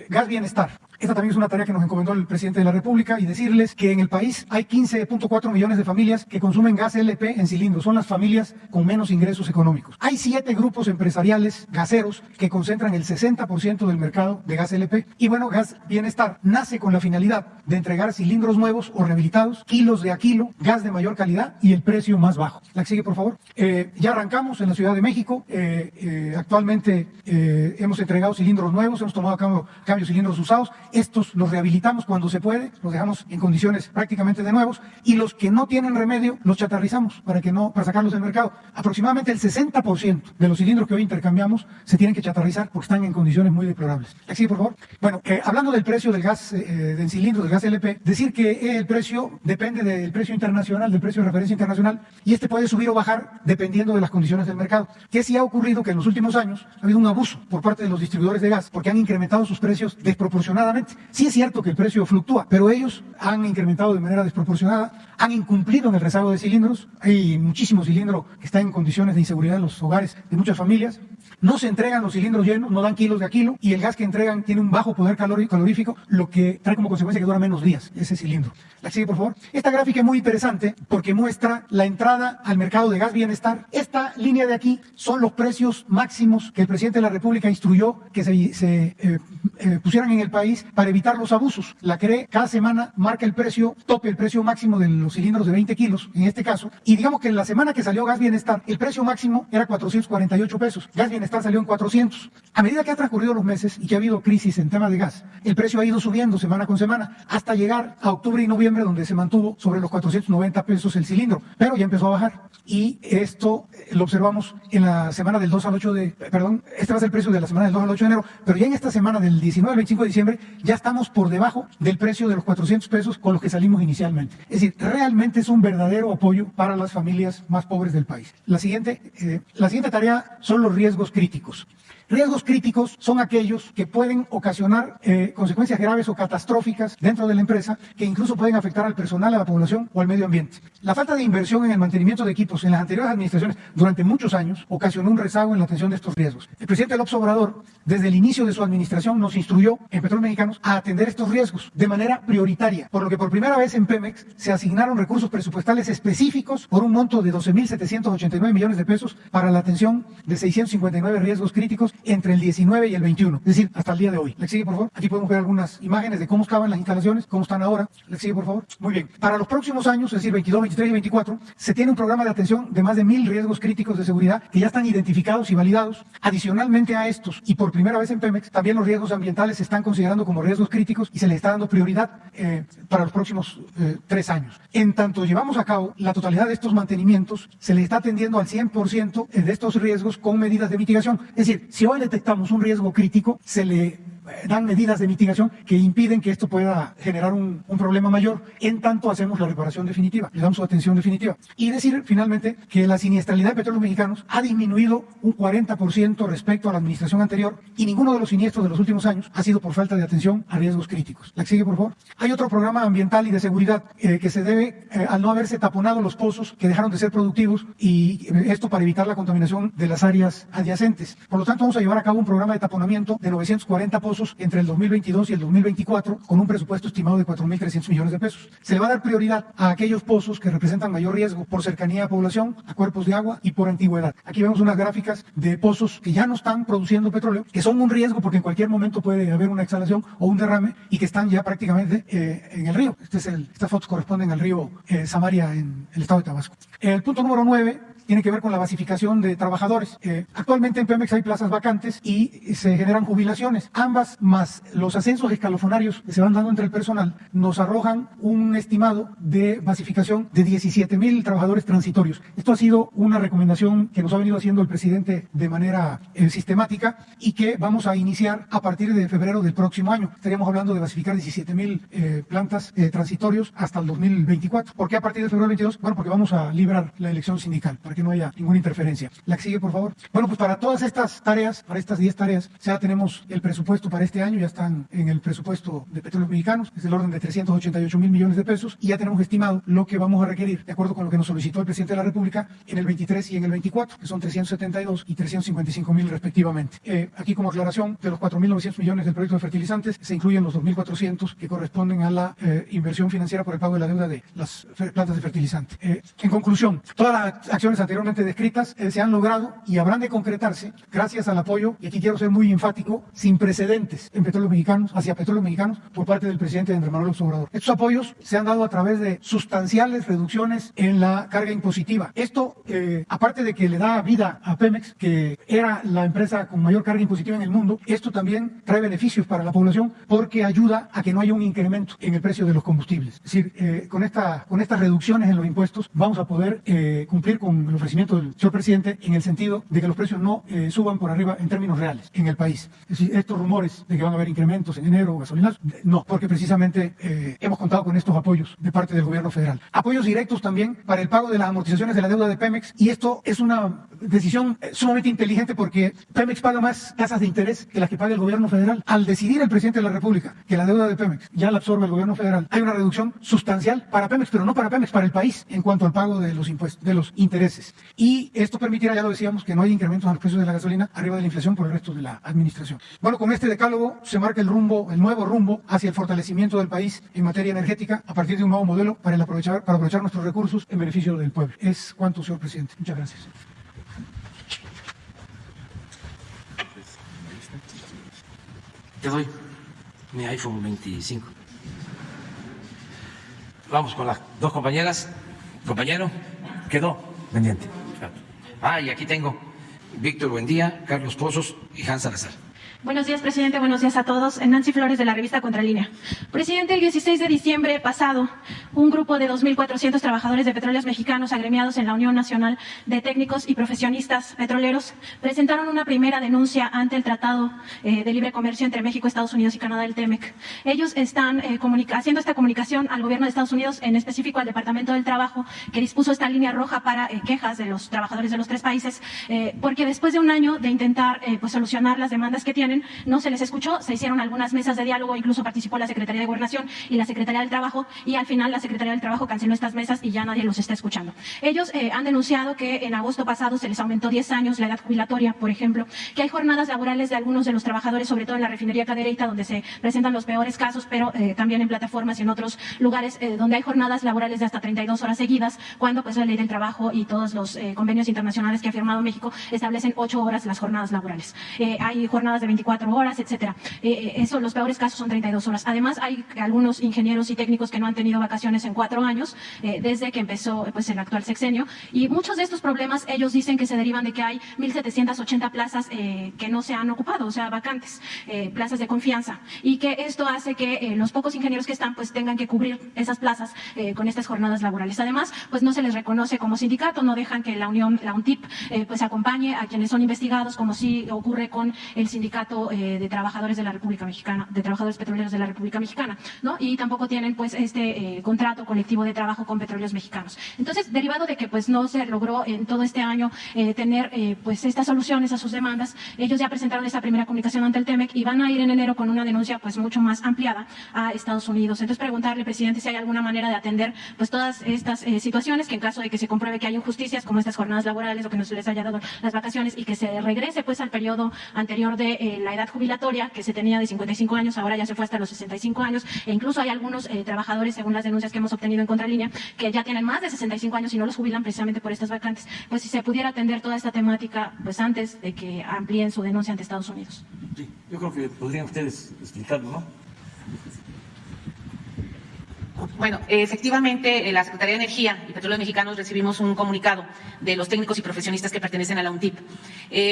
Gas Bienestar. Esta también es una tarea que nos encomendó el presidente de la República y decirles que en el país hay 15.4 millones de familias que consumen gas LP en cilindros. Son las familias con menos ingresos económicos. Hay 7 grupos empresariales gaseros que concentran el 60% del mercado de gas LP. Y bueno, Gas Bienestar nace con la finalidad de entregar cilindros nuevos o rehabilitados, kilos de a kilo, gas de mayor calidad y el precio más bajo. La que sigue, por favor. Ya arrancamos en la Ciudad de México. Actualmente hemos entregado cilindros nuevos, hemos tomado a cambio cilindros usados. Estos los rehabilitamos cuando se puede, los dejamos en condiciones prácticamente de nuevos y los que no tienen remedio los chatarrizamos para sacarlos del mercado. Aproximadamente el 60% de los cilindros que hoy intercambiamos se tienen que chatarrizar porque están en condiciones muy deplorables. Aquí, por favor. Bueno, hablando del precio del gas en cilindros, del gas LP, decir que el precio depende del precio internacional, del precio de referencia internacional, y este puede subir o bajar dependiendo de las condiciones del mercado. Que sí ha ocurrido que en los últimos años ha habido un abuso por parte de los distribuidores de gas porque han incrementado sus precios desproporcionadamente. Sí es cierto que el precio fluctúa, pero ellos han incrementado de manera desproporcionada, han incumplido en el rezago de cilindros. Hay muchísimo cilindro que está en condiciones de inseguridad en los hogares de muchas familias. No se entregan los cilindros llenos, no dan kilos de a kilo, y el gas que entregan tiene un bajo poder calorífico, lo que trae como consecuencia que dura menos días ese cilindro. La sigue, por favor. Esta gráfica es muy interesante porque muestra la entrada al mercado de Gas Bienestar. Esta línea de aquí son los precios máximos que el presidente de la República instruyó que se pusieran en el país para evitar los abusos. La CRE cada semana marca el precio tope, el precio máximo de los cilindros de 20 kilos, en este caso, y digamos que en la semana que salió Gas Bienestar, el precio máximo era 448 pesos. Gas Bienestar salió en 400. A medida que han transcurrido los meses y que ha habido crisis en tema de gas, el precio ha ido subiendo semana con semana hasta llegar a octubre y noviembre, donde se mantuvo sobre los 490 pesos el cilindro, pero ya empezó a bajar. Y esto lo observamos en la semana del 2 al 8 de, perdón, este va a ser el precio de la semana del 2 al 8 de enero, pero ya en esta semana del 19 al 25 de diciembre ya estamos por debajo del precio de los 400 pesos con los que salimos inicialmente. Es decir, realmente es un verdadero apoyo para las familias más pobres del país. La siguiente tarea son los riesgos críticos. Riesgos críticos son aquellos que pueden ocasionar consecuencias graves o catastróficas dentro de la empresa que incluso pueden afectar al personal, a la población o al medio ambiente. La falta de inversión en el mantenimiento de equipos en las anteriores administraciones durante muchos años ocasionó un rezago en la atención de estos riesgos. El presidente López Obrador, desde el inicio de su administración, nos instruyó en Petróleos Mexicanos a atender estos riesgos de manera prioritaria, por lo que por primera vez en Pemex se asignaron recursos presupuestales específicos por un monto de 12.789 millones de pesos para la atención de 659 riesgos críticos entre el 19 y el 21, es decir, hasta el día de hoy. Le sigue, por favor. Aquí podemos ver algunas imágenes de cómo estaban las instalaciones, cómo están ahora. Le sigue, por favor. Muy bien. Para los próximos años, es decir, 22, 23 y 24, se tiene un programa de atención de más de 1.000 riesgos críticos de seguridad que ya están identificados y validados. Adicionalmente a estos, y por primera vez en Pemex, también los riesgos ambientales se están considerando como riesgos críticos y se les está dando prioridad para los próximos 3 años. En tanto llevamos a cabo la totalidad de estos mantenimientos, se les está atendiendo al 100% de estos riesgos con medidas de mitigación. Es decir, si hoy detectamos un riesgo crítico, se le dan medidas de mitigación que impiden que esto pueda generar un problema mayor, en tanto hacemos la reparación definitiva, le damos su atención definitiva. Y decir finalmente que la siniestralidad de Petróleos Mexicanos ha disminuido un 40% respecto a la administración anterior y ninguno de los siniestros de los últimos años ha sido por falta de atención a riesgos críticos. La que sigue, por favor. Hay otro programa ambiental y de seguridad que se debe al no haberse taponado los pozos que dejaron de ser productivos y esto para evitar la contaminación de las áreas adyacentes. Por lo tanto, vamos a llevar a cabo un programa de taponamiento de 940 pozos entre el 2022 y el 2024 con un presupuesto estimado de 4.300 millones de pesos. Se le va a dar prioridad a aquellos pozos que representan mayor riesgo por cercanía a población, a cuerpos de agua y por antigüedad. Aquí vemos unas gráficas de pozos que ya no están produciendo petróleo, que son un riesgo porque en cualquier momento puede haber una exhalación o un derrame y que están ya prácticamente en el río. Estas fotos corresponden al río Samaria en el estado de Tabasco. El punto número 9 tiene que ver con la basificación de trabajadores. Actualmente en Pemex hay plazas vacantes y se generan jubilaciones. Ambas, más los ascensos escalofonarios que se van dando entre el personal, nos arrojan un estimado de basificación de 17,000 trabajadores transitorios. Esto ha sido una recomendación que nos ha venido haciendo el presidente de manera sistemática y que vamos a iniciar a partir de febrero del próximo año. Estaríamos hablando de basificar 17,000 plantas transitorios hasta el 2024. ¿Por qué a partir de febrero del 22? Bueno, porque vamos a librar la elección sindical para que no haya ninguna interferencia. La que sigue, por favor. Bueno, pues para todas estas tareas, para estas 10 tareas, ya tenemos el presupuesto para este año, ya están en el presupuesto de Petróleos Mexicanos, es del orden de 388,000 millones de pesos, y ya tenemos estimado lo que vamos a requerir, de acuerdo con lo que nos solicitó el presidente de la República, en el 23 y en el 24, que son 372 y 355,000 respectivamente. Aquí como aclaración, de los 4,900 millones del proyecto de fertilizantes, se incluyen los 2,400 que corresponden a la inversión financiera por el pago de la deuda de las plantas de fertilizante. En conclusión, todas las acciones anteriormente descritas se han logrado y habrán de concretarse gracias al apoyo, y aquí quiero ser muy enfático, sin precedentes en Petróleos Mexicanos, hacia Petróleos Mexicanos, por parte del presidente Andrés Manuel López Obrador. Estos apoyos se han dado a través de sustanciales reducciones en la carga impositiva. Esto, aparte de que le da vida a Pemex, que era la empresa con mayor carga impositiva en el mundo, esto también trae beneficios para la población porque ayuda a que no haya un incremento en el precio de los combustibles. Es decir, con estas reducciones en los impuestos vamos a poder cumplir con el ofrecimiento del señor presidente en el sentido de que los precios no suban por arriba en términos reales en el país. Es decir, estos rumores de que van a haber incrementos en enero o gasolinazos, no, porque precisamente hemos contado con estos apoyos de parte del gobierno federal. Apoyos directos también para el pago de las amortizaciones de la deuda de Pemex, y esto es una decisión sumamente inteligente porque Pemex paga más tasas de interés que las que paga el gobierno federal. Al decidir el presidente de la República que la deuda de Pemex ya la absorbe el gobierno federal, hay una reducción sustancial para Pemex, pero no para Pemex, para el país, en cuanto al pago de los impuestos, de los intereses. Y esto permitirá, ya lo decíamos, que no haya incrementos en los precios de la gasolina arriba de la inflación por el resto de la administración. Bueno, con este decálogo se marca el nuevo rumbo hacia el fortalecimiento del país en materia energética a partir de un nuevo modelo para aprovechar nuestros recursos en beneficio del pueblo. Es cuanto, señor presidente. Muchas gracias. Te doy mi iPhone 25. Vamos con las dos compañeras. Compañero, quedó pendiente. Y aquí tengo Víctor Buendía, Carlos Pozos y Hans Salazar. Buenos días, presidente. Buenos días a todos. Nancy Flores, de la revista Contralínea. Presidente, el 16 de diciembre pasado, un grupo de 2,400 trabajadores de Petróleos Mexicanos agremiados en la Unión Nacional de Técnicos y Profesionistas Petroleros presentaron una primera denuncia ante el Tratado de Libre Comercio entre México, Estados Unidos y Canadá, el TEMEC. Ellos están haciendo esta comunicación al gobierno de Estados Unidos, en específico al Departamento del Trabajo, que dispuso esta línea roja para quejas de los trabajadores de los tres países, porque después de un año de intentar solucionar las demandas que tienen, no se les escuchó. Se hicieron algunas mesas de diálogo, incluso participó la Secretaría de Gobernación y la Secretaría del Trabajo, y al final la Secretaría del Trabajo canceló estas mesas y ya nadie los está escuchando. Ellos han denunciado que en agosto pasado se les aumentó 10 años la edad jubilatoria, por ejemplo, que hay jornadas laborales de algunos de los trabajadores, sobre todo en la refinería Cadereyta, donde se presentan los peores casos, pero también en plataformas y en otros lugares donde hay jornadas laborales de hasta 32 horas seguidas, cuando pues la ley del trabajo y todos los convenios internacionales que ha firmado México establecen 8 horas las jornadas laborales. Hay jornadas de 24 horas, etcétera. Los peores casos son 32 horas. Además, hay algunos ingenieros y técnicos que no han tenido vacaciones en 4 años, desde que empezó el actual sexenio, y muchos de estos problemas ellos dicen que se derivan de que hay 1,780 plazas que no se han ocupado, o sea, vacantes, plazas de confianza, y que esto hace que los pocos ingenieros que están pues tengan que cubrir esas plazas con estas jornadas laborales. Además, pues no se les reconoce como sindicato, no dejan que la UNTIP pues acompañe a quienes son investigados, como sí ocurre con el sindicato de trabajadores de la República Mexicana, de trabajadores petroleros de la República Mexicana, ¿no? Y tampoco tienen pues contrato colectivo de trabajo con Petróleos Mexicanos. Entonces, derivado de que pues no se logró en todo este año tener pues estas soluciones a sus demandas, ellos ya presentaron esta primera comunicación ante el TEMEC y van a ir en enero con una denuncia pues mucho más ampliada a Estados Unidos. Entonces, preguntarle, presidente, si hay alguna manera de atender pues todas estas situaciones, que en caso de que se compruebe que hay injusticias como estas jornadas laborales o que no se les haya dado las vacaciones, y que se regrese pues al periodo anterior de la edad jubilatoria, que se tenía de 55 años, ahora ya se fue hasta los 65 años, e incluso hay algunos trabajadores, según las denuncias que hemos obtenido en Contralínea, que ya tienen más de 65 años y no los jubilan precisamente por estas vacantes. Pues si se pudiera atender toda esta temática pues antes de que amplíen su denuncia ante Estados Unidos. Sí, yo creo que podrían ustedes explicarlo, ¿no? Bueno, efectivamente, la Secretaría de Energía y Petróleos Mexicanos recibimos un comunicado de los técnicos y profesionistas que pertenecen a la UNTIP.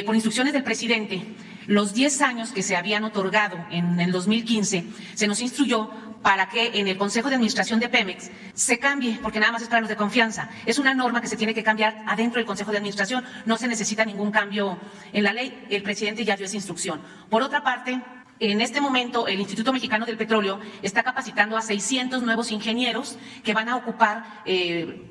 Por instrucciones del presidente, los 10 años que se habían otorgado en el 2015, se nos instruyó para que en el Consejo de Administración de Pemex se cambie, porque nada más es para los de confianza. Es una norma que se tiene que cambiar adentro del Consejo de Administración, no se necesita ningún cambio en la ley, el presidente ya dio esa instrucción. Por otra parte, en este momento, el Instituto Mexicano del Petróleo está capacitando a 600 nuevos ingenieros que van a ocupar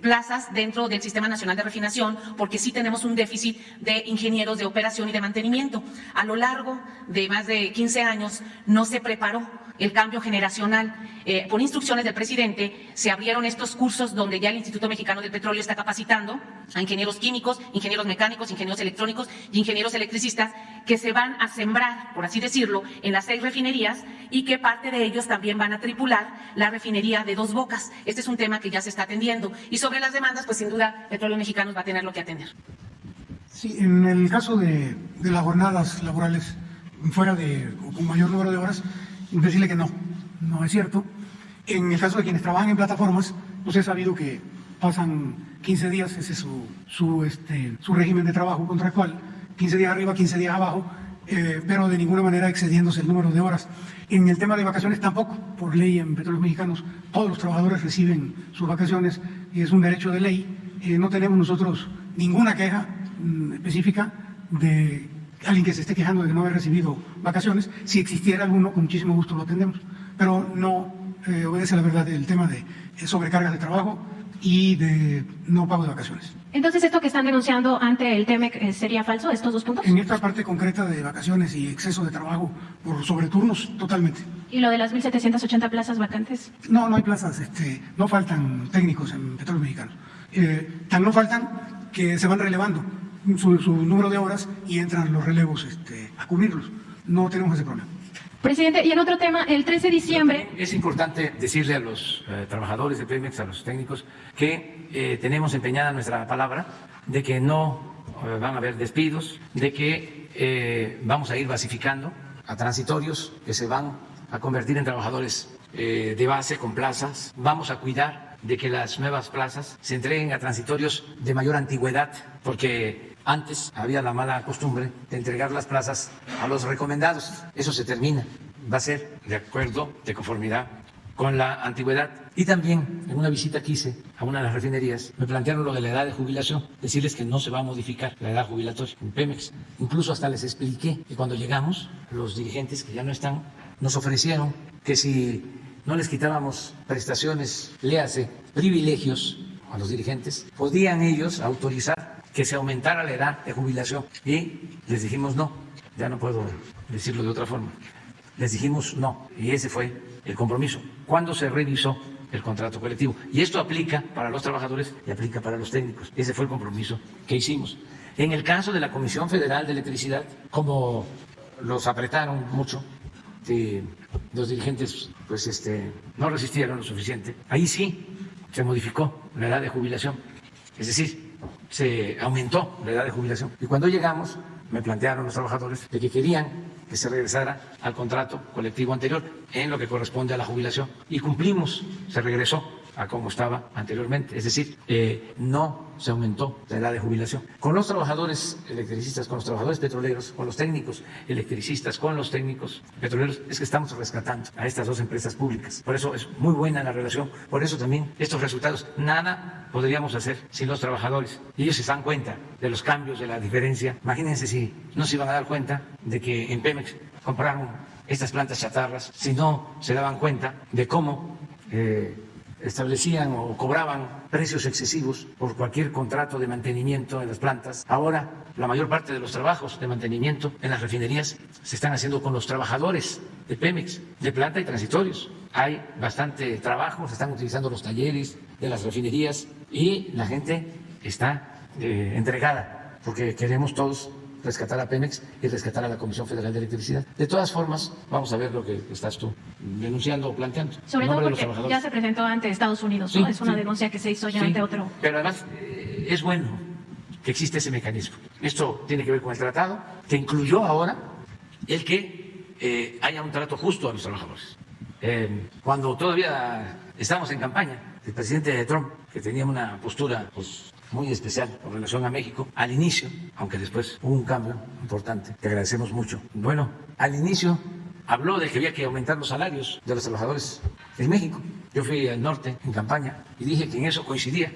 plazas dentro del Sistema Nacional de Refinación, porque sí tenemos un déficit de ingenieros de operación y de mantenimiento. A lo largo de más de 15 años no se preparó el cambio generacional. Por instrucciones del presidente se abrieron estos cursos donde ya el Instituto Mexicano del Petróleo está capacitando a ingenieros químicos, ingenieros mecánicos, ingenieros electrónicos y ingenieros electricistas que se van a sembrar, por así decirlo, en las 6 refinerías y que parte de ellos también van a tripular la refinería de Dos Bocas. Este es un tema que ya se está atendiendo. Y sobre las demandas, pues sin duda Petróleos Mexicanos va a tener lo que atender. Sí, en el caso de las jornadas laborales fuera de o con mayor número de horas, decirle que no es cierto. En el caso de quienes trabajan en plataformas, pues he sabido que pasan 15 días, ese es su régimen de trabajo contractual, 15 días arriba, 15 días abajo, pero de ninguna manera excediéndose el número de horas. En el tema de vacaciones tampoco, por ley en Petróleos Mexicanos, todos los trabajadores reciben sus vacaciones y es un derecho de ley. No tenemos nosotros ninguna queja específica de alguien que se esté quejando de no haber recibido vacaciones. Si existiera alguno, con muchísimo gusto lo atendemos, pero no obedece a la verdad el tema de sobrecargas de trabajo y de no pago de vacaciones. Entonces, ¿esto que están denunciando ante el TEMEC sería falso, estos 2 puntos? En esta parte concreta de vacaciones y exceso de trabajo por sobreturnos, totalmente. ¿Y lo de las 1.780 plazas vacantes? No hay plazas, no faltan técnicos en Petróleos Mexicanos. Tan no faltan que se van relevando su número de horas y entran los relevos a cubrirlos. No tenemos ese problema. Presidente, y en otro tema, el 13 de diciembre... Es importante decirle a los trabajadores de Pemex, a los técnicos, que tenemos empeñada nuestra palabra de que no van a haber despidos, de que vamos a ir basificando a transitorios que se van a convertir en trabajadores de base con plazas. Vamos a cuidar de que las nuevas plazas se entreguen a transitorios de mayor antigüedad, porque antes había la mala costumbre de entregar las plazas a los recomendados. Eso se termina. Va a ser de acuerdo, de conformidad con la antigüedad. Y también, en una visita que hice a una de las refinerías, me plantearon lo de la edad de jubilación, decirles que no se va a modificar la edad jubilatoria en Pemex. Incluso hasta les expliqué que cuando llegamos, los dirigentes que ya no están, nos ofrecieron que si no les quitábamos prestaciones, léase, privilegios a los dirigentes, podían ellos autorizar que se aumentara la edad de jubilación. Y les dijimos no, ya no puedo decirlo de otra forma. Les dijimos no, y ese fue el compromiso cuando se revisó el contrato colectivo. Y esto aplica para los trabajadores y aplica para los técnicos. Ese fue el compromiso que hicimos. En el caso de la Comisión Federal de Electricidad, como los apretaron mucho, los dirigentes pues no resistieron lo suficiente, ahí sí se modificó la edad de jubilación. Es decir, se aumentó la edad de jubilación. Y cuando llegamos, me plantearon los trabajadores de que querían que se regresara al contrato colectivo anterior en lo que corresponde a la jubilación. Y cumplimos, se regresó a como estaba anteriormente. Es decir, no se aumentó la edad de jubilación. Con los trabajadores electricistas, con los trabajadores petroleros, con los técnicos electricistas, con los técnicos petroleros, es que estamos rescatando a estas 2 empresas públicas. Por eso es muy buena la relación. Por eso también estos resultados, nada podríamos hacer sin los trabajadores. Y ellos se dan cuenta de los cambios, de la diferencia. Imagínense si no se iban a dar cuenta de que en Pemex compraron estas plantas chatarras, si no se daban cuenta de cómo establecían o cobraban precios excesivos por cualquier contrato de mantenimiento en las plantas. Ahora, la mayor parte de los trabajos de mantenimiento en las refinerías se están haciendo con los trabajadores de Pemex, de planta y transitorios. Hay bastante trabajo, se están utilizando los talleres de las refinerías y la gente está entregada, porque queremos todos rescatar a Pemex y rescatar a la Comisión Federal de Electricidad. De todas formas, vamos a ver lo que estás tú denunciando o planteando. Sobre todo porque ya se presentó ante Estados Unidos, ¿no? Sí, es una denuncia que se hizo ya ante otro. Pero además es bueno que existe ese mecanismo. Esto tiene que ver con el tratado, que incluyó ahora el que haya un trato justo a los trabajadores. Cuando todavía Estábamos en campaña. El presidente Trump, que tenía una postura pues, muy especial con relación a México, al inicio, aunque después hubo un cambio importante, te agradecemos mucho. Bueno, al inicio habló de que había que aumentar los salarios de los trabajadores en México. Yo fui al norte en campaña y dije que en eso coincidía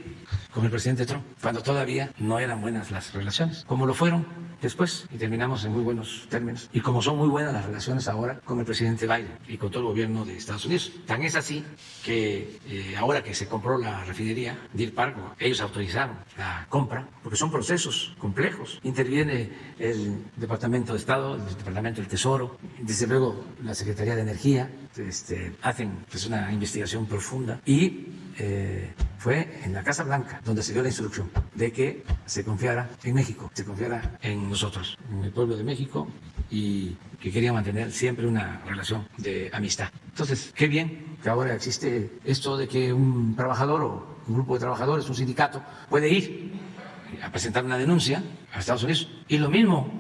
con el presidente Trump, cuando todavía no eran buenas las relaciones, como lo fueron después, y terminamos en muy buenos términos, y como son muy buenas las relaciones ahora con el presidente Biden y con todo el gobierno de Estados Unidos. Tan es así que ahora que se compró la refinería Deer Park, ellos autorizaron la compra, porque son procesos complejos. Interviene el Departamento de Estado, el Departamento del Tesoro, desde luego la Secretaría de Energía, hacen pues, una investigación profunda y fue en la Casa Blanca donde se dio la instrucción de que se confiara en México, se confiara en nosotros, en el pueblo de México, y que quería mantener siempre una relación de amistad. Entonces, qué bien que ahora existe esto de que un trabajador o un grupo de trabajadores, un sindicato, puede ir a presentar una denuncia a Estados Unidos. Y lo mismo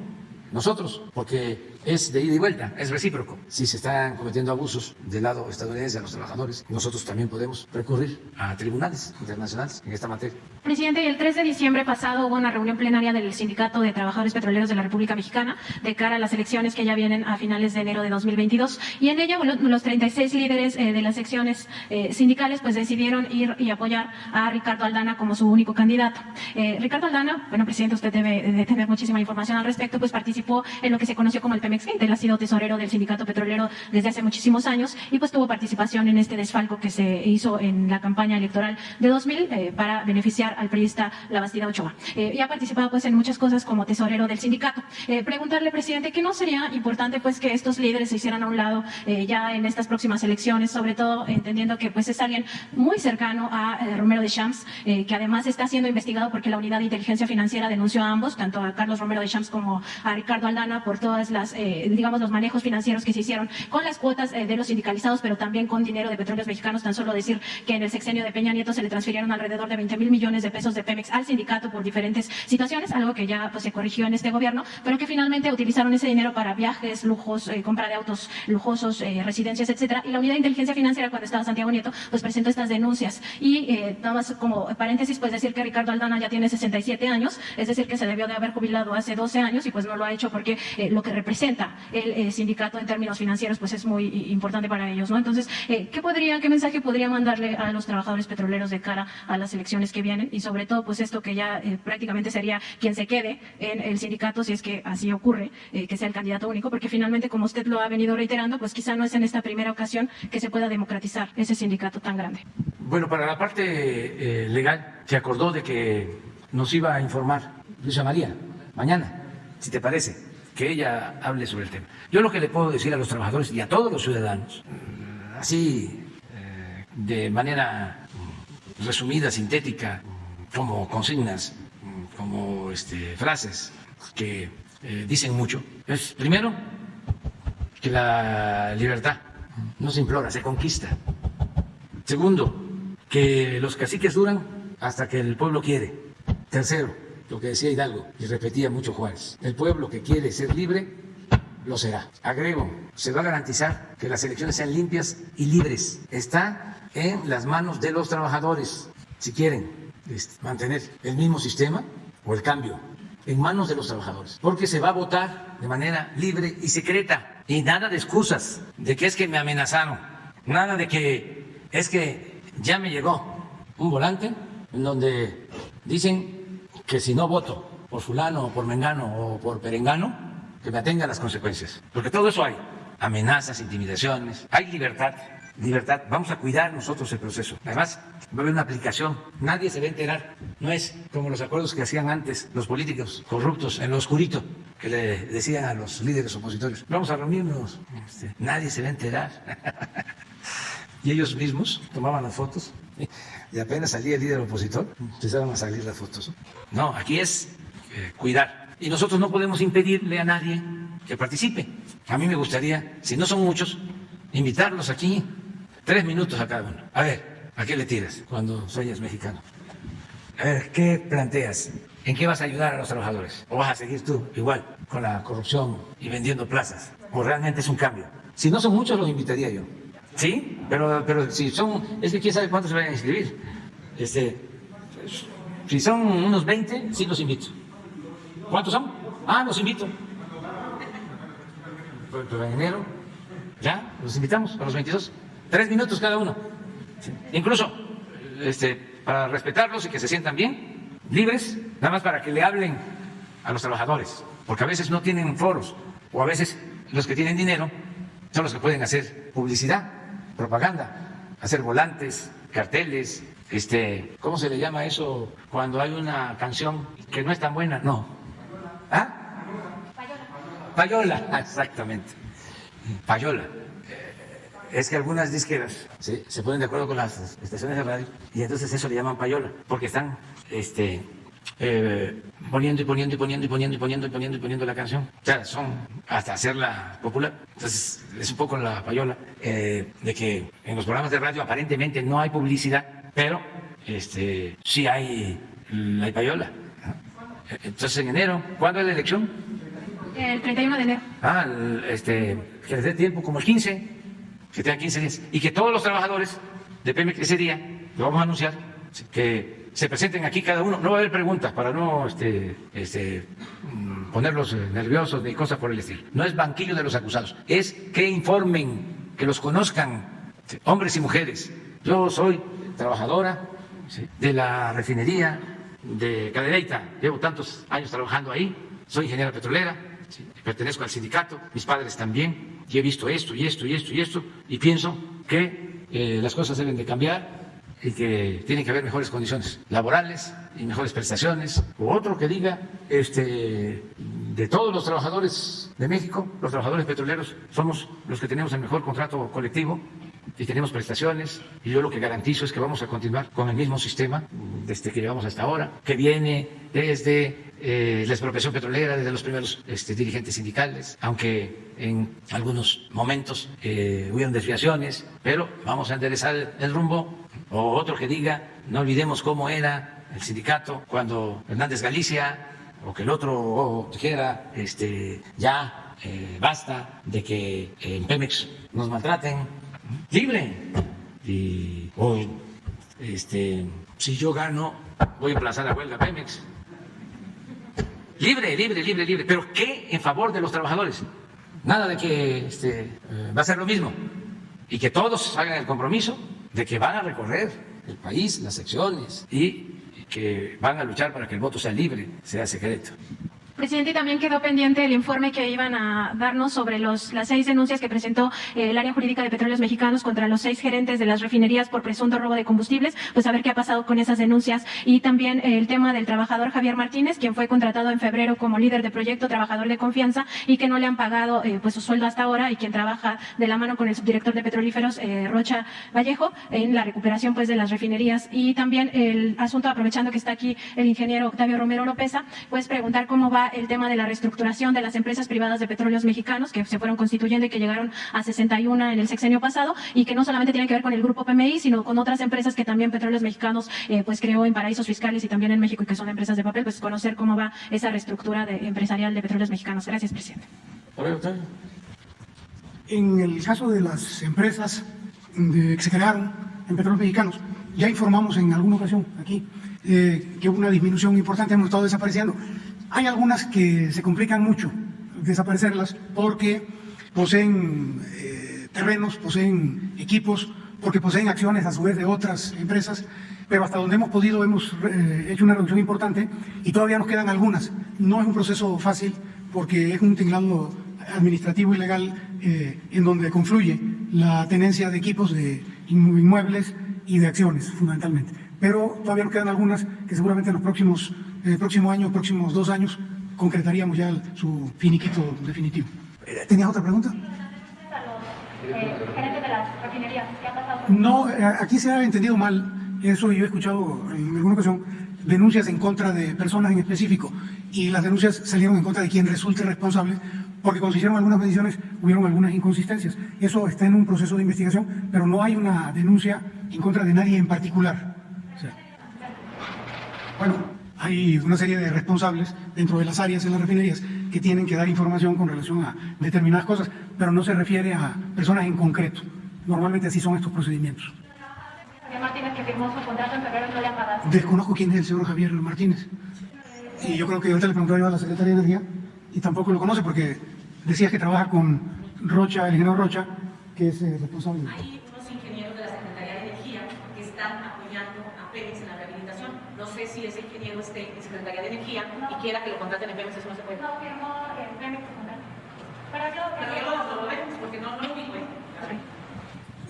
nosotros, porque es de ida y vuelta, es recíproco. Si se están cometiendo abusos del lado estadounidense a los trabajadores, nosotros también podemos recurrir a tribunales internacionales en esta materia. Presidente, el 3 de diciembre pasado hubo una reunión plenaria del Sindicato de Trabajadores Petroleros de la República Mexicana de cara a las elecciones que ya vienen a finales de enero de 2022. Y en ella los 36 líderes de las secciones sindicales pues decidieron ir y apoyar a Ricardo Aldana como su único candidato. Ricardo Aldana, bueno, presidente, usted debe de tener muchísima información al respecto, pues participó en lo que se conoció como el Pemex Gate. Él ha sido tesorero del Sindicato Petrolero desde hace muchísimos años y pues tuvo participación en este desfalco que se hizo en la campaña electoral de 2000 para beneficiar al priista Labastida Ochoa. Y ha participado pues en muchas cosas como tesorero del sindicato. Preguntarle, presidente, ¿que no sería importante pues que estos líderes se hicieran a un lado ya en estas próximas elecciones, sobre todo entendiendo que pues es alguien muy cercano a Romero de Champs, que además está siendo investigado porque la Unidad de Inteligencia Financiera denunció a ambos, tanto a Carlos Romero de Champs como a Ricardo Aldana, por todas las, digamos, los manejos financieros que se hicieron con las cuotas de los sindicalizados, pero también con dinero de Petróleos Mexicanos? Tan solo decir que en el sexenio de Peña Nieto se le transfirieron alrededor de 20,000 millones de pesos de Pemex al sindicato por diferentes situaciones, algo que ya pues se corrigió en este gobierno, pero que finalmente utilizaron ese dinero para viajes, lujos, compra de autos lujosos, residencias, etcétera. Y la Unidad de Inteligencia Financiera, cuando estaba Santiago Nieto, pues presentó estas denuncias. Y nada más como paréntesis, pues decir que Ricardo Aldana ya tiene 67 años, es decir, que se debió de haber jubilado hace 12 años y pues no lo ha hecho porque lo que representa el sindicato en términos financieros pues es muy importante para ellos, ¿no? Entonces, ¿qué mensaje podría mandarle a los trabajadores petroleros de cara a las elecciones que vienen? Y sobre todo, pues esto que ya prácticamente sería quien se quede en el sindicato, si es que así ocurre, que sea el candidato único, porque finalmente, como usted lo ha venido reiterando, pues quizá no es en esta primera ocasión que se pueda democratizar ese sindicato tan grande. Bueno, para la parte legal, se acordó de que nos iba a informar Luisa María mañana, si te parece, que ella hable sobre el tema. Yo lo que le puedo decir a los trabajadores y a todos los ciudadanos, así de manera resumida, sintética, como consignas, como frases que dicen mucho, es primero que la libertad no se implora, se conquista. Segundo, que los caciques duran hasta que el pueblo quiere. Tercero, lo que decía Hidalgo y repetía mucho Juárez, el pueblo que quiere ser libre lo será. Agrego, se va a garantizar que las elecciones sean limpias y libres. Está en las manos de los trabajadores, si quieren mantener el mismo sistema o el cambio, en manos de los trabajadores, porque se va a votar de manera libre y secreta, y nada de excusas de que es que me amenazaron, nada de que es que ya me llegó un volante en donde dicen que si no voto por fulano o por mengano o por perengano, que me atenga a las consecuencias, porque todo eso hay, amenazas, intimidaciones, hay libertad, vamos a cuidar nosotros el proceso. Además, va a haber una aplicación, nadie se va a enterar, no es como los acuerdos que hacían antes los políticos corruptos en lo oscurito, que le decían a los líderes opositores, vamos a reunirnos, nadie se va a enterar. Y ellos mismos tomaban las fotos y apenas salía el líder opositor, empezaron a salir las fotos. No, aquí es cuidar. Y nosotros no podemos impedirle a nadie que participe. A mí me gustaría, si no son muchos, invitarlos aquí, 3 minutos a cada uno. A ver, ¿a qué le tiras cuando sueñas mexicano? A ver, ¿qué planteas? ¿En qué vas a ayudar a los trabajadores? ¿O vas a seguir tú igual con la corrupción y vendiendo plazas? ¿O realmente es un cambio? Si no son muchos, los invitaría yo. Sí, pero si son, es que quién sabe cuántos se vayan a inscribir. Si son unos 20, sí los invito. ¿Cuántos son? Los invito. Pero en enero, ya, los invitamos a los 22. 3 minutos cada uno. Sí. Incluso, para respetarlos y que se sientan bien, libres, nada más para que le hablen a los trabajadores, porque a veces no tienen foros, o a veces los que tienen dinero son los que pueden hacer publicidad, propaganda, hacer volantes, carteles, ¿cómo se le llama eso cuando hay una canción que no es tan buena? No. ¿Ah? Payola, exactamente. Payola. Es que algunas disqueras se ponen de acuerdo con las estaciones de radio y entonces eso le llaman payola, porque están poniendo la canción. O sea, son hasta hacerla popular. Entonces, es un poco la payola de que en los programas de radio aparentemente no hay publicidad, pero sí hay payola. Entonces, en enero, ¿cuándo es la elección? El 31 de enero. Que les dé tiempo, como el 15, que tenga 15 días. Y que todos los trabajadores de Pemex ese día, lo vamos a anunciar, que se presenten aquí cada uno. No va a haber preguntas para no ponerlos nerviosos ni cosas por el estilo. No es banquillo de los acusados, es que informen, que los conozcan, hombres y mujeres. Yo soy trabajadora de la refinería de Cadereyta, llevo tantos años trabajando ahí, soy ingeniera petrolera, pertenezco al sindicato, mis padres también, y he visto esto y esto y esto y esto, y pienso que las cosas deben de cambiar y que tienen que haber mejores condiciones laborales y mejores prestaciones. O otro que diga, de todos los trabajadores de México, los trabajadores petroleros somos los que tenemos el mejor contrato colectivo y tenemos prestaciones, y yo lo que garantizo es que vamos a continuar con el mismo sistema desde que llevamos hasta ahora, que viene desde la expropiación petrolera, desde los primeros dirigentes sindicales, aunque en algunos momentos hubieron desviaciones, pero vamos a enderezar el rumbo. O otro que diga, no olvidemos cómo era el sindicato cuando Hernández Galicia, o que el otro dijera, ya basta de que en Pemex nos maltraten. Libre. Y hoy, si yo gano, voy a emplazar a huelga Pemex. Libre, libre, libre, libre. ¿Pero qué en favor de los trabajadores? Nada de que va a ser lo mismo. Y que todos hagan el compromiso de que van a recorrer el país, las secciones, y que van a luchar para que el voto sea libre, sea secreto. Presidente, y también quedó pendiente el informe que iban a darnos sobre las 6 denuncias que presentó el área jurídica de Petróleos Mexicanos contra los 6 gerentes de las refinerías por presunto robo de combustibles, pues a ver qué ha pasado con esas denuncias. Y también el tema del trabajador Javier Martínez, quien fue contratado en febrero como líder de proyecto, trabajador de confianza, y que no le han pagado pues su sueldo hasta ahora, y quien trabaja de la mano con el subdirector de Petrolíferos, Rocha Vallejo, en la recuperación pues de las refinerías. Y también el asunto, aprovechando que está aquí el ingeniero Octavio Romero Lopeza, pues preguntar cómo va el tema de la reestructuración de las empresas privadas de Petróleos Mexicanos, que se fueron constituyendo y que llegaron a 61 en el sexenio pasado, y que no solamente tienen que ver con el grupo PMI, sino con otras empresas que también Petróleos Mexicanos pues creó en paraísos fiscales y también en México, y que son empresas de papel. Pues conocer cómo va esa reestructura empresarial de Petróleos Mexicanos. Gracias, presidente. En el caso de las empresas que se crearon en Petróleos Mexicanos, ya informamos en alguna ocasión aquí que hubo una disminución importante, hemos estado desapareciendo. Hay algunas que se complican mucho desaparecerlas porque poseen terrenos, poseen equipos, porque poseen acciones a su vez de otras empresas, pero hasta donde hemos podido hemos hecho una reducción importante y todavía nos quedan algunas. No es un proceso fácil porque es un tinglado administrativo y legal en donde confluye la tenencia de equipos, de inmuebles y de acciones fundamentalmente. Pero todavía nos quedan algunas que seguramente en los próximos años, próximos 2 años, concretaríamos ya su finiquito definitivo. ¿Tenías otra pregunta? Gerentes de las refinerías, ¿qué ha pasado? No, aquí se ha entendido mal. Eso yo he escuchado en alguna ocasión denuncias en contra de personas en específico, y las denuncias salieron en contra de quien resulte responsable, porque cuando se hicieron algunas mediciones hubieron algunas inconsistencias. Eso está en un proceso de investigación, pero no hay una denuncia en contra de nadie en particular. O sea, bueno, hay una serie de responsables dentro de las áreas en las refinerías que tienen que dar información con relación a determinadas cosas, pero no se refiere a personas en concreto. Normalmente así son estos procedimientos. Javier Martínez, que firmó su contrato en febrero, no le han pagado. Desconozco quién es el señor Javier Martínez. Y yo creo que ahorita le preguntaría a la Secretaría de Energía y tampoco lo conoce porque decía que trabaja con Rocha, el ingeniero Rocha, que es responsable. Hay unos ingenieros de la Secretaría de Energía que están apoyando a Pemex en la rehabilitación. No sé si ese ingeniero esté en Secretaría de Energía y quiera que lo contraten en Pemex, eso no se puede. No firmó en Pemex su contrato. Pero yo Pero lo vemos porque no lo ubico.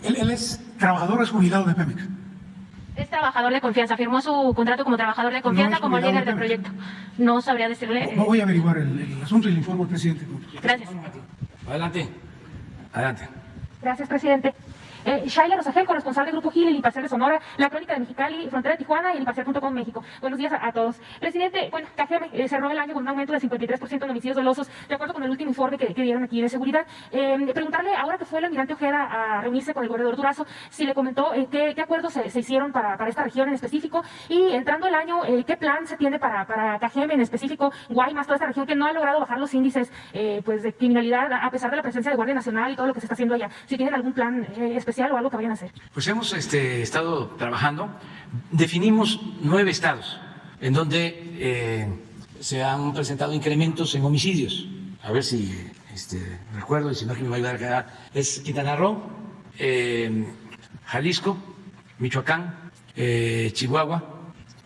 Él es trabajador, es jubilado de Pemex. es trabajador de confianza. Firmó su contrato como trabajador de confianza, es como jubilado líder de del Pemex. proyecto. No sabría decirle. Voy a averiguar el asunto y le informo al presidente. Gracias. Adelante. Adelante. Gracias, presidente. Shaila Rosagel, corresponsal del Grupo Gil, El Imparcial de Sonora, La Crónica de Mexicali, Frontera de Tijuana y El Imparcial.com México. Buenos días a todos. Presidente, bueno, Cajeme cerró el año con un aumento del 53% en homicidios dolosos, de acuerdo con el último informe que dieron aquí de seguridad. Preguntarle, ahora que fue el almirante Ojeda a reunirse con el gobernador Durazo, si le comentó qué acuerdos se hicieron para esta región en específico, y entrando el año, qué plan se tiene para Cajeme en específico, Guaymas, toda esta región que no ha logrado bajar los índices pues de criminalidad, a pesar de la presencia de Guardia Nacional y todo lo que se está haciendo allá. Si tienen algún plan especial o algo que vayan a hacer. Pues hemos estado trabajando, definimos 9 estados en donde se han presentado incrementos en homicidios. A ver si recuerdo y si no que me va a ayudar a quedar. Es Quintana Roo, Jalisco, Michoacán, Chihuahua,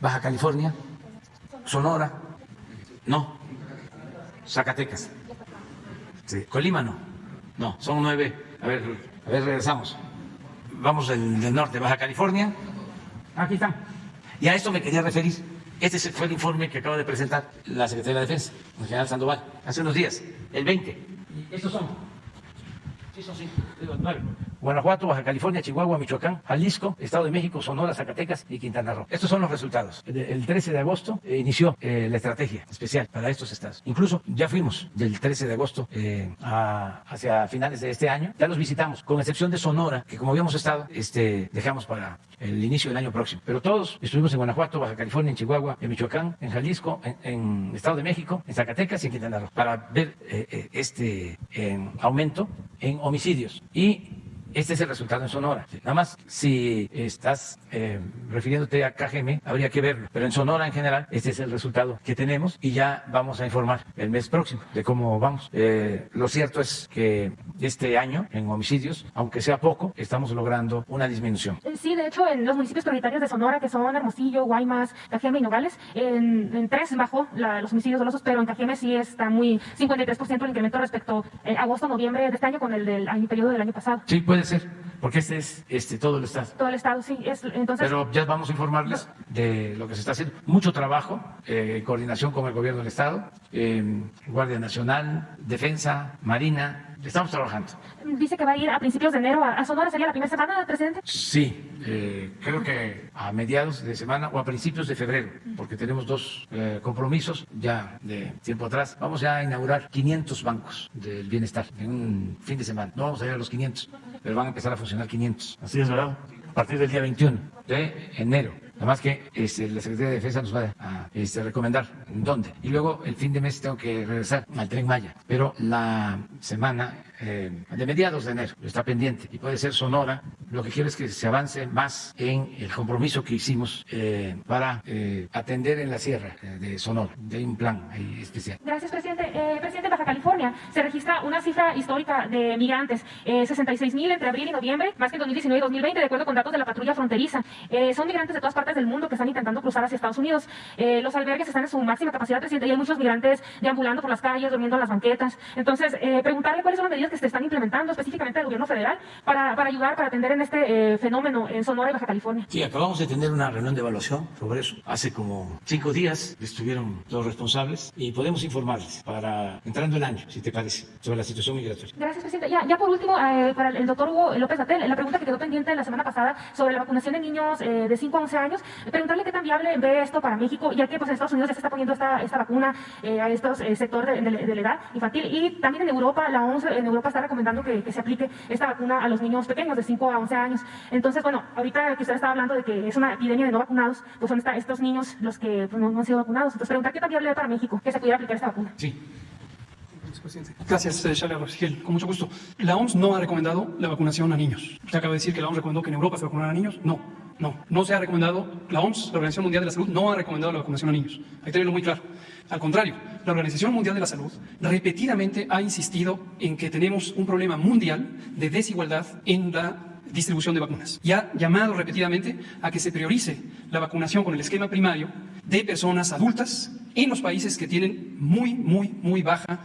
Baja California, Sonora, no, Zacatecas, sí. Colima no, son 9. A ver, regresamos. Vamos del norte, Baja California. Aquí están. Y a esto me quería referir. Este fue el informe que acaba de presentar la Secretaría de Defensa, el general Sandoval, hace unos días, el 20. Y estos son. Sí, son 5, digo 9. Guanajuato, Baja California, Chihuahua, Michoacán, Jalisco, Estado de México, Sonora, Zacatecas y Quintana Roo. Estos son los resultados. El 13 de agosto inició la estrategia especial para estos estados. Incluso ya fuimos del 13 de agosto hacia finales de este año. Ya los visitamos, con excepción de Sonora, que como habíamos estado, dejamos para el inicio del año próximo. Pero todos estuvimos en Guanajuato, Baja California, en Chihuahua, en Michoacán, en Jalisco, en Estado de México, en Zacatecas y en Quintana Roo, para ver este aumento en homicidios. Y este es el resultado en Sonora. Nada más, si estás refiriéndote a KGM, habría que verlo. Pero en Sonora, en general, este es el resultado que tenemos y ya vamos a informar el mes próximo de cómo vamos. Lo cierto es que este año, en homicidios, aunque sea poco, estamos logrando una disminución. Sí, de hecho, en los municipios prioritarios de Sonora, que son Hermosillo, Guaymas, Cajeme y Nogales, en 3 bajó los homicidios dolosos, pero en Cajeme sí está muy 53% el incremento respecto a agosto-noviembre de este año con el del periodo del año pasado. Sí, puede ser, porque este es todo el estado. Todo el estado, sí. Entonces, pero ya vamos a informarles de lo que se está haciendo. Mucho trabajo en coordinación con el gobierno del estado, Guardia Nacional, Defensa, Marina. Estamos trabajando. Dice que va a ir a principios de enero a Sonora. ¿Sería la primera semana, presidente? Sí, creo que a mediados de semana o a principios de febrero, porque tenemos 2 compromisos ya de tiempo atrás. Vamos ya a inaugurar 500 bancos del bienestar en un fin de semana. No vamos a llegar a los 500, pero van a empezar a funcionar 500. Así es, ¿verdad? A partir del día 21 de enero. Nada más que la Secretaría de Defensa nos va a recomendar dónde. Y luego el fin de mes tengo que regresar al Tren Maya. Pero la semana de mediados de enero está pendiente y puede ser Sonora. Lo que quiero es que se avance más en el compromiso que hicimos para atender en la sierra de Sonora. Hay un plan ahí especial. Gracias, presidente. Presidente, Baja California se registra una cifra histórica de migrantes, 66,000 entre abril y noviembre, más que en 2019 y 2020, de acuerdo con datos de la patrulla fronteriza. Son migrantes de todas partes del mundo que están intentando cruzar hacia Estados Unidos. Los albergues están en su máxima capacidad, presidente, y hay muchos migrantes deambulando por las calles, durmiendo en las banquetas. Entonces, preguntarle cuáles son las medidas que se están implementando específicamente del gobierno federal para ayudar, para atender en este fenómeno en Sonora y Baja California. Sí, acabamos de tener una reunión de evaluación sobre eso. Hace como 5 días estuvieron los responsables y podemos informarles para entrando el año, si te parece, sobre la situación migratoria. Gracias, presidente. Ya por último, para el doctor Hugo López-Gatell, la pregunta que quedó pendiente la semana pasada sobre la vacunación de niños de 5 a 11 años, preguntarle qué tan viable ve esto para México, ya que pues, en Estados Unidos ya se está poniendo esta vacuna a estos sector de la edad infantil, y también en Europa, la OMS en Europa está recomendando que se aplique esta vacuna a los niños pequeños de 5 a 11 años. Entonces, bueno, ahorita que usted estaba hablando de que es una epidemia de no vacunados, pues son estos niños los que pues, no han sido vacunados. Entonces, preguntar qué tan viable ve para México que se pudiera aplicar esta vacuna. Sí. presidente. Gracias, Charles Rosgel. Con mucho gusto. La OMS no ha recomendado la vacunación a niños. Usted acaba de decir que la OMS recomendó que en Europa se vacunaran a niños. No se ha recomendado, la OMS, la Organización Mundial de la Salud, no ha recomendado la vacunación a niños. Hay que tenerlo muy claro. Al contrario, la Organización Mundial de la Salud repetidamente ha insistido en que tenemos un problema mundial de desigualdad en la distribución de vacunas. Y ha llamado repetidamente a que se priorice la vacunación con el esquema primario de personas adultas en los países que tienen muy baja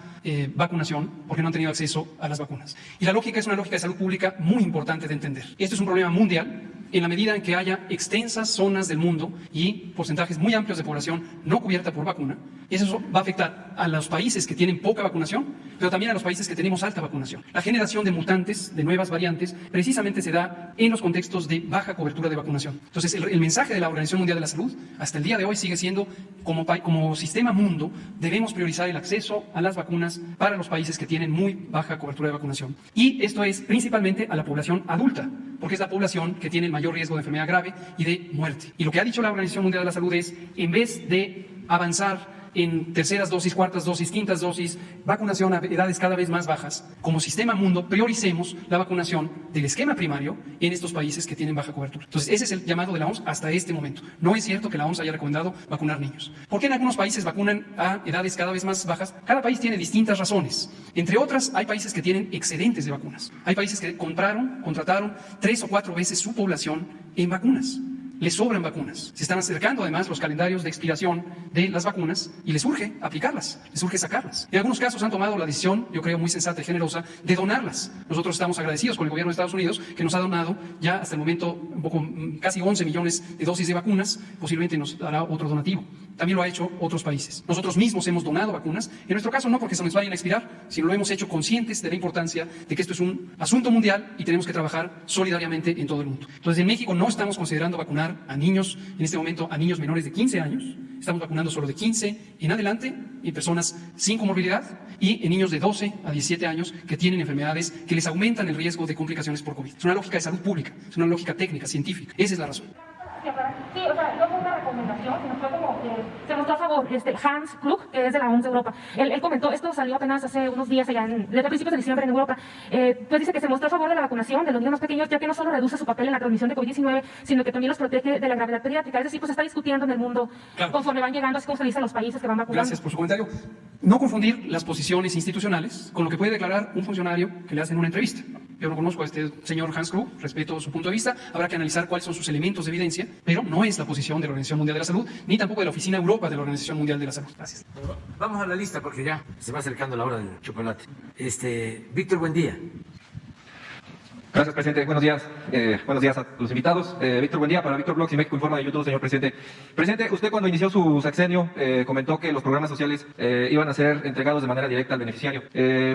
vacunación porque no han tenido acceso a las vacunas. Y la lógica es una lógica de salud pública muy importante de entender. Esto es un problema mundial en la medida en que haya extensas zonas del mundo y porcentajes muy amplios de población no cubierta por vacuna. Eso va a afectar a los países que tienen poca vacunación, pero también a los países que tenemos alta vacunación. La generación de mutantes, de nuevas variantes, precisamente se da en los contextos de baja cobertura de vacunación. Entonces, el mensaje de la Organización Mundial de la Salud hasta el día de hoy sigue siendo, como sistema mundo, debemos priorizar el acceso a las vacunas para los países que tienen muy baja cobertura de vacunación. Y esto es principalmente a la población adulta, porque es la población que tiene el mayor riesgo de enfermedad grave y de muerte. Y lo que ha dicho la Organización Mundial de la Salud es, en vez de avanzar en terceras dosis, cuartas dosis, quintas dosis, vacunación a edades cada vez más bajas, como sistema mundo prioricemos la vacunación del esquema primario en estos países que tienen baja cobertura. Entonces, ese es el llamado de la OMS hasta este momento. No es cierto que la OMS haya recomendado vacunar niños. ¿Por qué en algunos países vacunan a edades cada vez más bajas? Cada país tiene distintas razones. Entre otras, hay países que tienen excedentes de vacunas. Hay países que contrataron 3 o 4 veces su población en vacunas. Les sobran vacunas. Se están acercando además los calendarios de expiración de las vacunas y les urge aplicarlas, les urge sacarlas. En algunos casos han tomado la decisión, yo creo muy sensata y generosa, de donarlas. Nosotros estamos agradecidos con el gobierno de Estados Unidos que nos ha donado ya hasta el momento casi 11 millones de dosis de vacunas, posiblemente nos dará otro donativo. También lo ha hecho otros países. Nosotros mismos hemos donado vacunas, en nuestro caso no porque se nos vayan a expirar, sino lo hemos hecho conscientes de la importancia de que esto es un asunto mundial y tenemos que trabajar solidariamente en todo el mundo. Entonces, en México no estamos considerando vacunar a niños, en este momento a niños menores de 15 años, estamos vacunando solo de 15 en adelante, en personas sin comorbilidad y en niños de 12 a 17 años que tienen enfermedades que les aumentan el riesgo de complicaciones por COVID. Es una lógica de salud pública, es una lógica técnica, científica. Esa es la razón. Sí, o sea, no fue una recomendación, sino fue como que se mostró a favor. Hans Klug, que es de la OMS de Europa, él comentó, esto salió apenas hace unos días, desde principios de diciembre en Europa, pues dice que se mostró a favor de la vacunación de los niños más pequeños, ya que no solo reduce su papel en la transmisión de COVID-19, sino que también los protege de la gravedad pediátrica. Es decir, pues se está discutiendo en el mundo conforme van llegando, así como se dice, los países que van vacunando. Gracias por su comentario. No confundir las posiciones institucionales con lo que puede declarar un funcionario que le hacen una entrevista. Yo no conozco a este señor Hans Klug, respeto su punto de vista, habrá que analizar cuáles son sus elementos de evidencia, pero no es la posición de la Organización Mundial de la Salud, ni tampoco de la Oficina Europa de la Organización Mundial de la Salud. Gracias. Vamos a la lista porque ya se va acercando la hora del chocolate. Víctor, buen día. Gracias, presidente. Buenos días. Buenos días a los invitados. Víctor, buen día. Para Víctor Blogs y México Informa de YouTube, señor presidente. Presidente, usted cuando inició su sexenio comentó que los programas sociales iban a ser entregados de manera directa al beneficiario.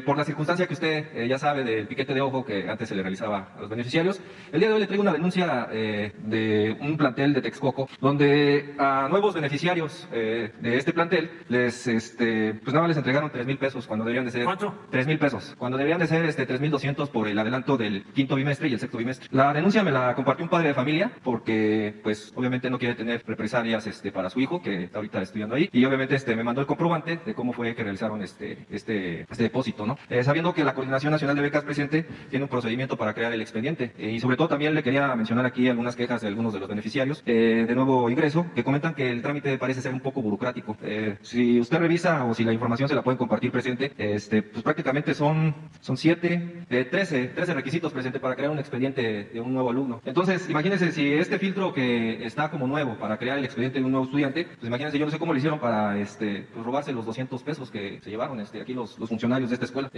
Por la circunstancia que usted ya sabe del piquete de ojo que antes se le realizaba a los beneficiarios, el día de hoy le traigo una denuncia de un plantel de Texcoco, donde a nuevos beneficiarios de este plantel les, pues nada más les entregaron 3,000 pesos cuando deberían de ser... ¿Cuánto? 3,000 pesos. Cuando deberían de ser 3,200 por el adelanto del quinto bimestre y el sexto bimestre. La denuncia me la compartió un padre de familia porque, pues, obviamente no quiere tener represalias para su hijo que está ahorita estudiando ahí y obviamente me mandó el comprobante de cómo fue que realizaron este depósito, ¿no? Sabiendo que la Coordinación Nacional de Becas, presidente, tiene un procedimiento para crear el expediente y sobre todo también le quería mencionar aquí algunas quejas de algunos de los beneficiarios de nuevo ingreso que comentan que el trámite parece ser un poco burocrático. Si usted revisa o si la información se la pueden compartir, presidente, pues prácticamente son 13 requisitos, presidente, para crear un expediente de un nuevo alumno. Entonces, imagínense si este filtro que está como nuevo para crear el expediente de un nuevo estudiante, pues imagínense, yo no sé cómo le hicieron para pues robarse los 200 pesos que se llevaron aquí los funcionarios de esta escuela.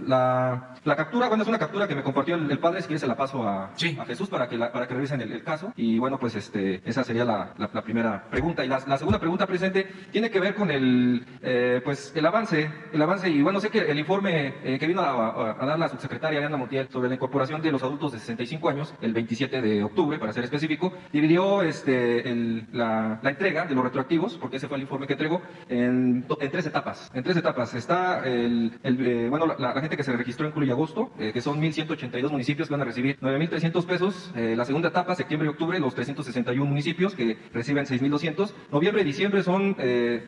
La captura, bueno, es una captura que me compartió el padre, si quiere se la paso a Jesús para que revisen el caso. Y bueno, pues esa sería la primera pregunta. Y la segunda pregunta, presidente, tiene que ver con el avance, y bueno, sé que el informe que vino a dar la subsecretaria Ana Montiel sobre la incorporación de los adultos de 65 años, el 27 de octubre, para ser específico, dividió la entrega de los retroactivos, porque ese fue el informe que entregó, en 3 etapas. En 3 etapas está la gente que se registró en julio y agosto, que son 1.182 municipios que van a recibir 9.300 pesos. La segunda etapa, septiembre y octubre, los 361 municipios que reciben 6.200. Noviembre y diciembre son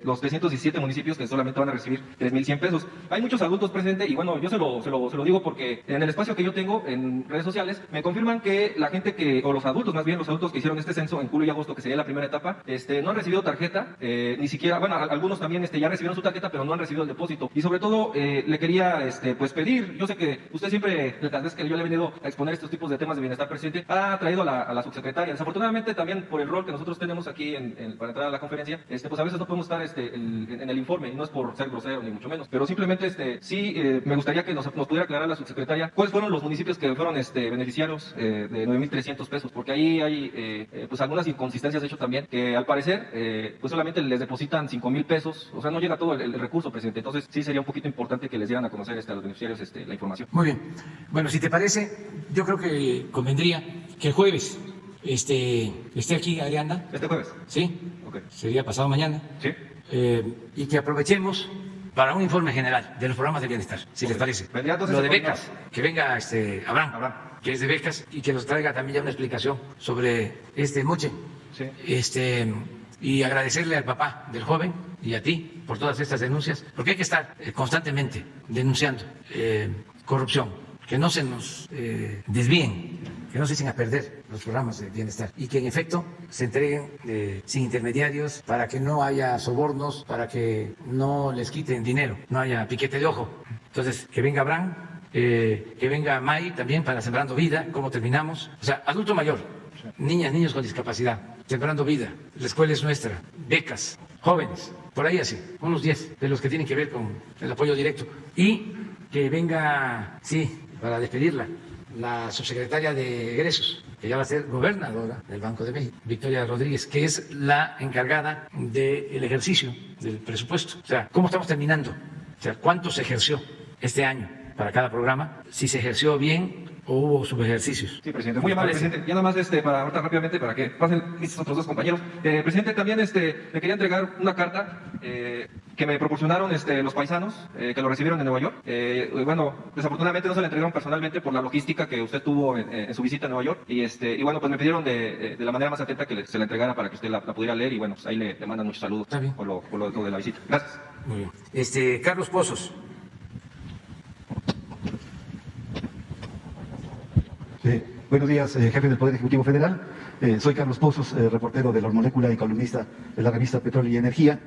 los 317 municipios que solamente van a recibir 3.100 pesos. Hay muchos adultos presentes y bueno, yo se lo digo porque en el espacio que yo tengo en redes sociales me confirman que la gente o los adultos más bien, los adultos que hicieron este censo en julio y agosto, que sería la primera etapa, no han recibido tarjeta, ni siquiera, bueno, algunos también ya recibieron su tarjeta, pero no han recibido el depósito. Y sobre todo, le quería pues pedir, yo sé que usted siempre, las veces que yo le he venido a exponer estos tipos de temas de bienestar, presidente, ha traído a la subsecretaria. Desafortunadamente también por el rol que nosotros tenemos aquí para entrar a la conferencia, pues a veces no podemos estar en el informe, y no es por ser grosero ni mucho menos, pero simplemente sí me gustaría que nos pudiera aclarar la subsecretaria cuáles fueron los municipios que fueron beneficiarios de 9.300 pesos, porque ahí hay pues algunas inconsistencias de hecho también, que al parecer pues solamente les depositan 5,000 pesos, o sea, no llega todo el recurso, presidente. Entonces sí sería un poquito importante que les dieran a conocer a los beneficiarios la información. Muy bien. Bueno, si te parece, yo creo que convendría que el jueves esté aquí Arianda. ¿Este jueves? Sí. Okay. Sería pasado mañana. Sí. Y que aprovechemos para un informe general de los programas de bienestar, si les parece. Lo de becas, que venga Abraham, que es de becas, y que nos traiga también ya una explicación sobre moche. Sí. Y agradecerle al papá del joven y a ti por todas estas denuncias, porque hay que estar constantemente denunciando corrupción, que no se nos desvíen, que no se echen a perder los programas de bienestar y que en efecto se entreguen sin intermediarios, para que no haya sobornos, para que no les quiten dinero, no haya piquete de ojo. Entonces, que venga Abraham, que venga May también para Sembrando Vida, cómo terminamos. O sea, adulto mayor, niñas, niños con discapacidad, Sembrando Vida, la escuela es nuestra, becas, jóvenes, por ahí así, unos 10 de los que tienen que ver con el apoyo directo. Y que venga, sí, para despedirla, la subsecretaria de Egresos, que ya va a ser gobernadora del Banco de México, Victoria Rodríguez, que es la encargada del ejercicio del presupuesto. O sea, ¿cómo estamos terminando? O sea, ¿cuánto se ejerció este año para cada programa? Si se ejerció bien o hubo subejercicios. Sí, presidente. Muy amable, presidente. Ya nada más para ahorita rápidamente, para que pasen mis otros dos compañeros. Presidente, también le quería entregar una carta que me proporcionaron los paisanos que lo recibieron en Nueva York. Bueno, desafortunadamente no se la entregaron personalmente por la logística que usted tuvo en su visita a Nueva York. Y bueno, pues me pidieron de la manera más atenta que se la entregara para que usted la pudiera leer. Y bueno, pues ahí le mandan muchos saludos por lo de la visita. Gracias. Muy bien. Carlos Pozos. Buenos días, jefe del Poder Ejecutivo Federal. Soy Carlos Pozos, reportero de La Molécula y columnista de la revista Petróleo y Energía.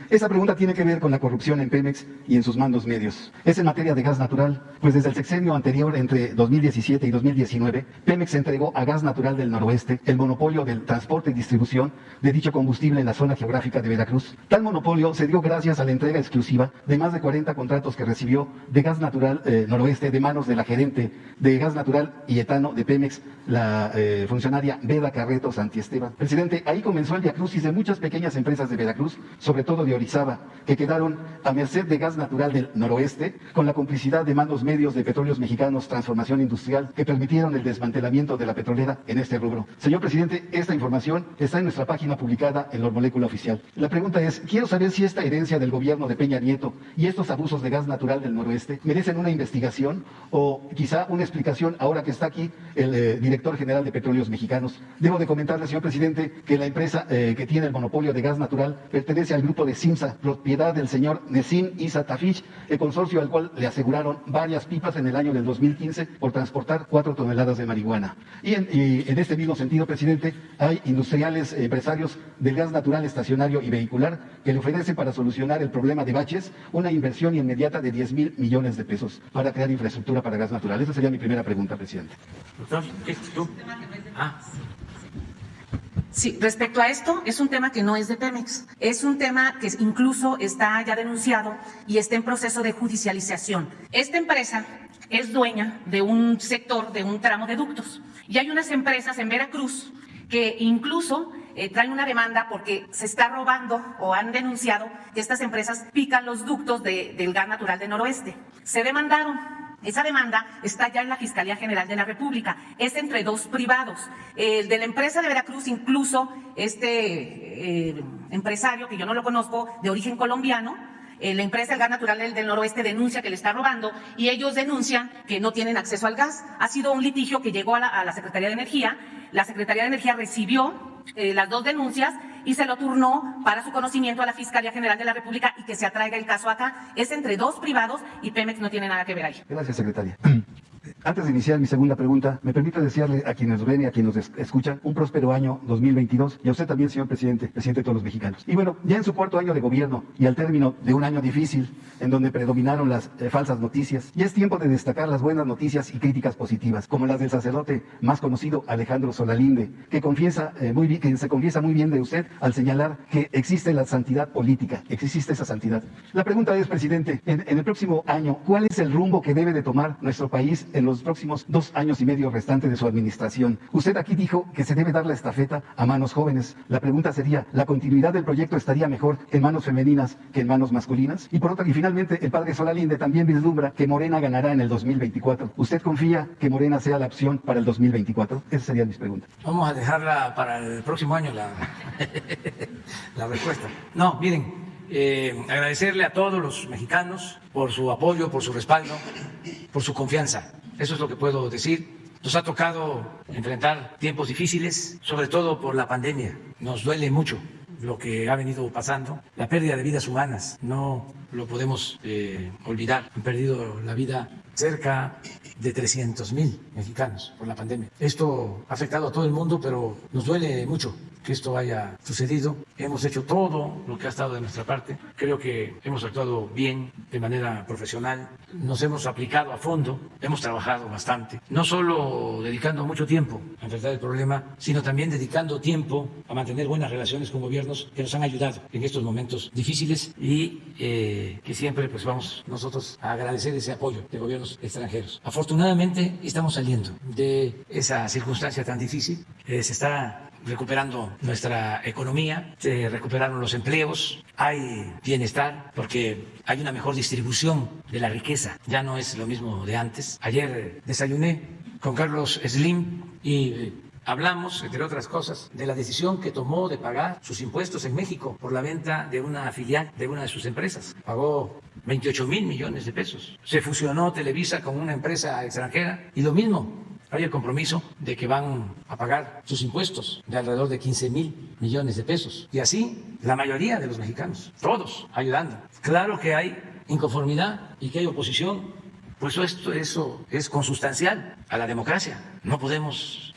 Esta pregunta tiene que ver con la corrupción en Pemex y en sus mandos medios. Es en materia de gas natural, pues desde el sexenio anterior, entre 2017 y 2019, Pemex entregó a Gas Natural del Noroeste el monopolio del transporte y distribución de dicho combustible en la zona geográfica de Veracruz. Tal monopolio se dio gracias a la entrega exclusiva de más de 40 contratos que recibió de Gas Natural Noroeste de manos de la gerente de Gas Natural y Etano de Pemex, la funcionaria Beda Carreto Santiesteban. Presidente, ahí comenzó el viacrucis de muchas pequeñas empresas de Veracruz, sobre todo de Orizaba, que quedaron a merced de Gas Natural del Noroeste, con la complicidad de mandos medios de Petróleos Mexicanos Transformación Industrial, que permitieron el desmantelamiento de la petrolera en este rubro. Señor presidente, esta información está en nuestra página publicada en La Molécula Oficial. La pregunta es, quiero saber si esta herencia del gobierno de Peña Nieto y estos abusos de Gas Natural del Noroeste merecen una investigación o quizá una explicación ahora que está aquí el director general de Petróleos Mexicanos. Debo de comentarle, señor presidente, que la empresa que tiene el monopolio de gas natural pertenece al grupo de Simsa, propiedad del señor Nesim Isa Tafish, el consorcio al cual le aseguraron varias pipas en el año del 2015 por transportar 4 toneladas de marihuana. Y en este mismo sentido, presidente, hay industriales, empresarios del gas natural estacionario y vehicular que le ofrecen para solucionar el problema de baches una inversión inmediata de 10,000 millones de pesos para crear infraestructura para gas natural. Esa sería mi primera pregunta, presidente. Doctor, ¿tú? Sí, respecto a esto, es un tema que no es de Pemex, es un tema que incluso está ya denunciado y está en proceso de judicialización. Esta empresa es dueña de un sector, de un tramo de ductos, y hay unas empresas en Veracruz que incluso traen una demanda porque se está robando o han denunciado que estas empresas pican los ductos del gas natural del Noroeste. Se demandaron. Esa demanda está ya en la Fiscalía General de la República. Es entre dos privados. El de la empresa de Veracruz, incluso empresario, que yo no lo conozco, de origen colombiano, la empresa del gas natural del noroeste denuncia que le está robando y ellos denuncian que no tienen acceso al gas. Ha sido un litigio que llegó a la Secretaría de Energía. La Secretaría de Energía recibió las dos denuncias y se lo turnó para su conocimiento a la Fiscalía General de la República y que se atraiga el caso acá. Es entre dos privados y Pemex no tiene nada que ver ahí. Gracias, secretaria. Antes de iniciar mi segunda pregunta, me permito desearle a quienes ven y a quienes nos escuchan un próspero año 2022 y a usted también, señor presidente de todos los mexicanos. Y bueno, ya en su cuarto año de gobierno y al término de un año difícil en donde predominaron las falsas noticias, ya es tiempo de destacar las buenas noticias y críticas positivas, como las del sacerdote más conocido, Alejandro Solalinde, que se confiesa muy bien de usted al señalar que existe la santidad política, existe esa santidad. La pregunta es, presidente, en el próximo año, ¿cuál es el rumbo que debe de tomar nuestro país en los próximos 2 años y medio restantes de su administración? Usted aquí dijo que se debe dar la estafeta a manos jóvenes. La pregunta sería, ¿la continuidad del proyecto estaría mejor en manos femeninas que en manos masculinas? Y finalmente, el padre Solalinde también vislumbra que Morena ganará en el 2024. ¿Usted confía que Morena sea la opción para el 2024? Esas serían mis preguntas. Vamos a dejarla para el próximo año la respuesta. No, miren, agradecerle a todos los mexicanos por su apoyo, por su respaldo, por su confianza. Eso es lo que puedo decir. Nos ha tocado enfrentar tiempos difíciles, sobre todo por la pandemia. Nos duele mucho lo que ha venido pasando, la pérdida de vidas humanas. No lo podemos olvidar. Han perdido la vida cerca de 300,000 mexicanos por la pandemia. Esto ha afectado a todo el mundo, pero nos duele mucho que esto haya sucedido. Hemos hecho todo lo que ha estado de nuestra parte. Creo que hemos actuado bien, de manera profesional. Nos hemos aplicado a fondo, hemos trabajado bastante. No solo dedicando mucho tiempo a enfrentar el problema, sino también dedicando tiempo a mantener buenas relaciones con gobiernos que nos han ayudado en estos momentos difíciles y que siempre pues vamos nosotros a agradecer ese apoyo de gobiernos extranjeros. Afortunadamente estamos saliendo de esa circunstancia tan difícil. Se está recuperando nuestra economía, se recuperaron los empleos, hay bienestar porque hay una mejor distribución de la riqueza, ya no es lo mismo de antes. Ayer desayuné con Carlos Slim y hablamos, entre otras cosas, de la decisión que tomó de pagar sus impuestos en México por la venta de una filial de una de sus empresas. Pagó 28,000 millones de pesos. Se fusionó Televisa con una empresa extranjera y lo mismo. Hay el compromiso de que van a pagar sus impuestos de alrededor de 15,000 millones de pesos. Y así la mayoría de los mexicanos, todos ayudando. Claro que hay inconformidad y que hay oposición. Pues eso es consustancial a la democracia. No podemos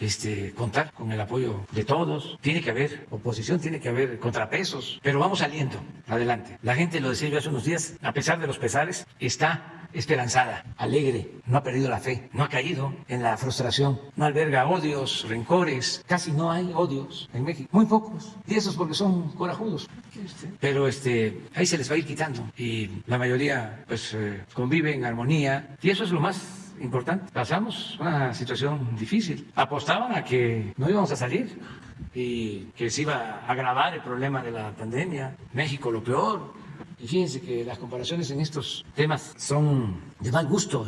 contar con el apoyo de todos. Tiene que haber oposición, tiene que haber contrapesos. Pero vamos saliendo adelante. La gente, lo decía yo hace unos días, a pesar de los pesares, está esperanzada, alegre, no ha perdido la fe, no ha caído en la frustración, no alberga odios, rencores, casi no hay odios en México, muy pocos, y esos porque son corajudos, pero ahí se les va a ir quitando y la mayoría pues convive en armonía y eso es lo más importante. Pasamos una situación difícil, apostaban a que no íbamos a salir y que se iba a agravar el problema de la pandemia, México lo peor. Y fíjense que las comparaciones en estos temas son de mal gusto,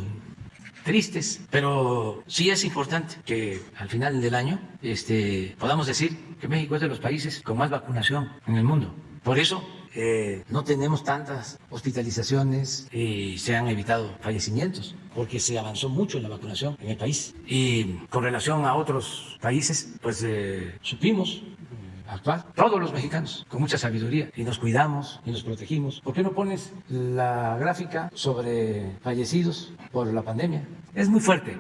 tristes, pero sí es importante que al final del año podamos decir que México es de los países con más vacunación en el mundo. Por eso no tenemos tantas hospitalizaciones y se han evitado fallecimientos, porque se avanzó mucho en la vacunación en el país. Y con relación a otros países, pues supimos actuar, todos los mexicanos, con mucha sabiduría, y nos cuidamos y nos protegimos. ¿Por qué no pones la gráfica sobre fallecidos por la pandemia? Es muy fuerte,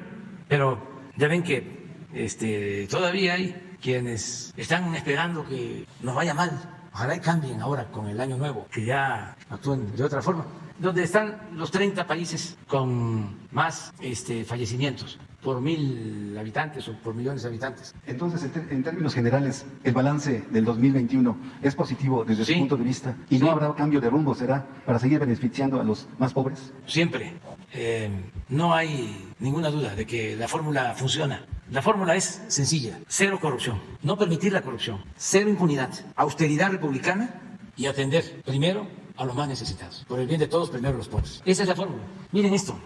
pero ya ven que todavía hay quienes están esperando que nos vaya mal. Ojalá y cambien ahora con el año nuevo, que ya actúen de otra forma. Donde están los 30 países con más fallecimientos por 1,000 habitantes o por millones de habitantes. Entonces, en términos generales, el balance del 2021 es positivo desde su punto de vista y no habrá cambio de rumbo, ¿será? Para seguir beneficiando a los más pobres. Siempre. No hay ninguna duda de que la fórmula funciona. La fórmula es sencilla: cero corrupción, no permitir la corrupción, cero impunidad, austeridad republicana y atender primero a los más necesitados. Por el bien de todos, primero los pobres. Esa es la fórmula. Miren esto.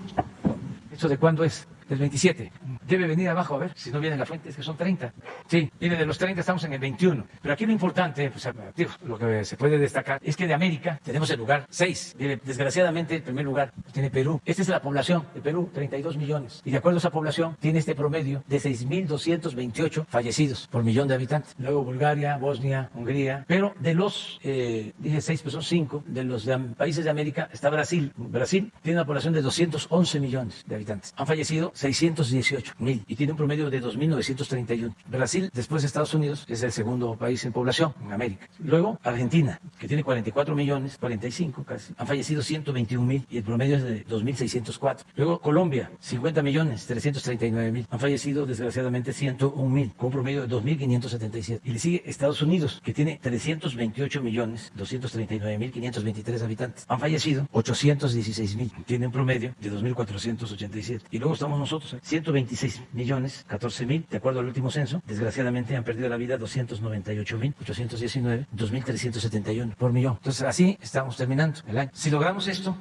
¿Eso de cuándo es? Del 27. Debe venir abajo, a ver, si no viene la fuente, es que son 30. Sí, viene de los 30, estamos en el 21. Pero aquí lo importante, pues, digo, lo que se puede destacar es que de América tenemos el lugar 6. Desgraciadamente, el primer lugar tiene Perú. Esta es la población de Perú, 32 millones. Y de acuerdo a esa población, tiene este promedio de 6.228 fallecidos por millón de habitantes. Luego Bulgaria, Bosnia, Hungría. Pero de los, dije 6, pues son 5. De los países de América está Brasil. Brasil tiene una población de 211 millones de habitantes. Han fallecido 618.000 y tiene un promedio de 2.931. Brasil, después de Estados Unidos, es el segundo país en población en América. Luego, Argentina, que tiene 44 millones, 45 casi, han fallecido 121.000 y el promedio es de 2.604. Luego, Colombia, 50 millones, 339.000. Han fallecido, desgraciadamente, 101.000, con un promedio de 2.577. Y le sigue Estados Unidos, que tiene 328 millones, 239.523 habitantes. Han fallecido 816.000. Tiene un promedio de 2.487. Y luego estamos nosotros, 126 millones, 14.000, de acuerdo al último censo. Desgraciadamente han perdido la vida 298.819, 2.371 por millón. Entonces así estamos terminando el año. Si logramos esto,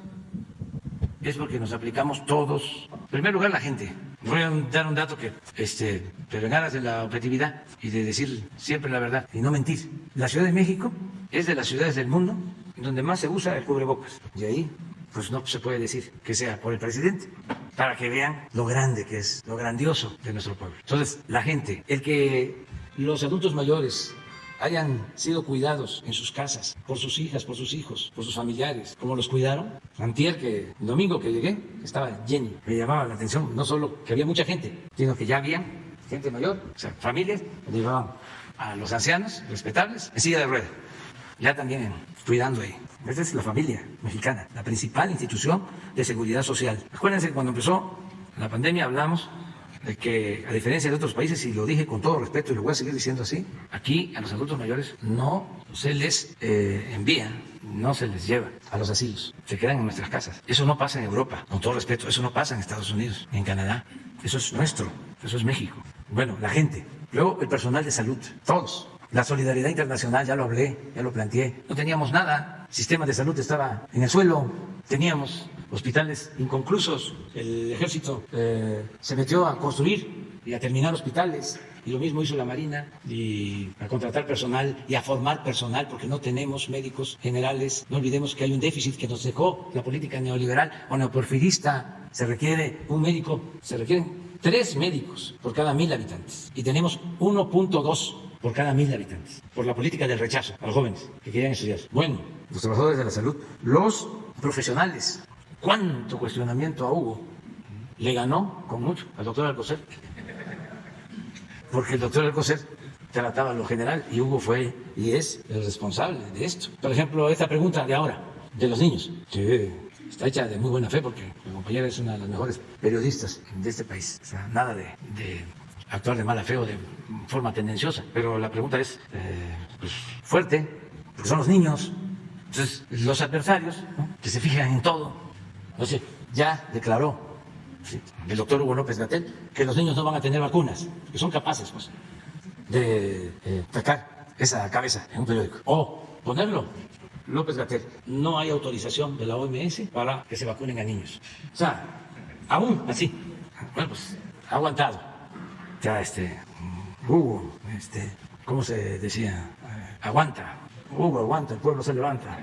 es porque nos aplicamos todos. En primer lugar, la gente. Voy a dar un dato que, pero en aras de la objetividad y de decir siempre la verdad y no mentir. La Ciudad de México es de las ciudades del mundo donde más se usa el cubrebocas. Y ahí, pues no se puede decir que sea por el presidente, para que vean lo grande que es, lo grandioso de nuestro pueblo. Entonces, la gente, el que los adultos mayores hayan sido cuidados en sus casas, por sus hijas, por sus hijos, por sus familiares, como los cuidaron. Antier, el domingo que llegué, estaba lleno. Me llamaba la atención, no solo que había mucha gente, sino que ya había gente mayor, o sea, familias, donde llevaban a los ancianos respetables en silla de ruedas. Ya también cuidando ahí. Esta es la familia mexicana, la principal institución de seguridad social. Acuérdense que cuando empezó la pandemia hablamos de que, a diferencia de otros países, y lo dije con todo respeto y lo voy a seguir diciendo así, aquí a los adultos mayores no se les envía, no se les lleva a los asilos, se quedan en nuestras casas. Eso no pasa en Europa, con todo respeto, eso no pasa en Estados Unidos, en Canadá. Eso es nuestro, eso es México. Bueno, la gente, luego el personal de salud, todos. La solidaridad internacional, ya lo hablé, ya lo planteé. No teníamos nada, el sistema de salud estaba en el suelo, teníamos hospitales inconclusos, el ejército se metió a construir y a terminar hospitales, y lo mismo hizo la Marina, y a contratar personal y a formar personal, porque no tenemos médicos generales. No olvidemos que hay un déficit que nos dejó la política neoliberal o neoporfirista. Se requiere un médico, se requieren 3 médicos por cada 1.000 habitantes, y tenemos 1.2 por cada 1.000 habitantes, por la política del rechazo a los jóvenes que querían estudiar. Bueno, los trabajadores de la salud, los profesionales. ¿Cuánto cuestionamiento a Hugo? Le ganó con mucho al doctor Alcocer, porque el doctor Alcocer trataba lo general y Hugo fue y es el responsable de esto. Por ejemplo, esta pregunta de ahora, de los niños, que está hecha de muy buena fe, porque la compañera es una de las mejores periodistas de este país. O sea, nada de actuar de mala fe o de forma tendenciosa, pero la pregunta es pues, fuerte, porque son los niños. Entonces, los adversarios, ¿no?, que se fijan en todo. Entonces, ya declaró el doctor Hugo López-Gatell que los niños no van a tener vacunas, que son capaces, pues, de sacar esa cabeza en un periódico o ponerlo. López-Gatell, no hay autorización de la OMS para que se vacunen a niños. O sea, aún así, bueno, pues ha aguantado. Ya Hugo, ¿cómo se decía? Aguanta, Hugo aguanta, el pueblo se levanta.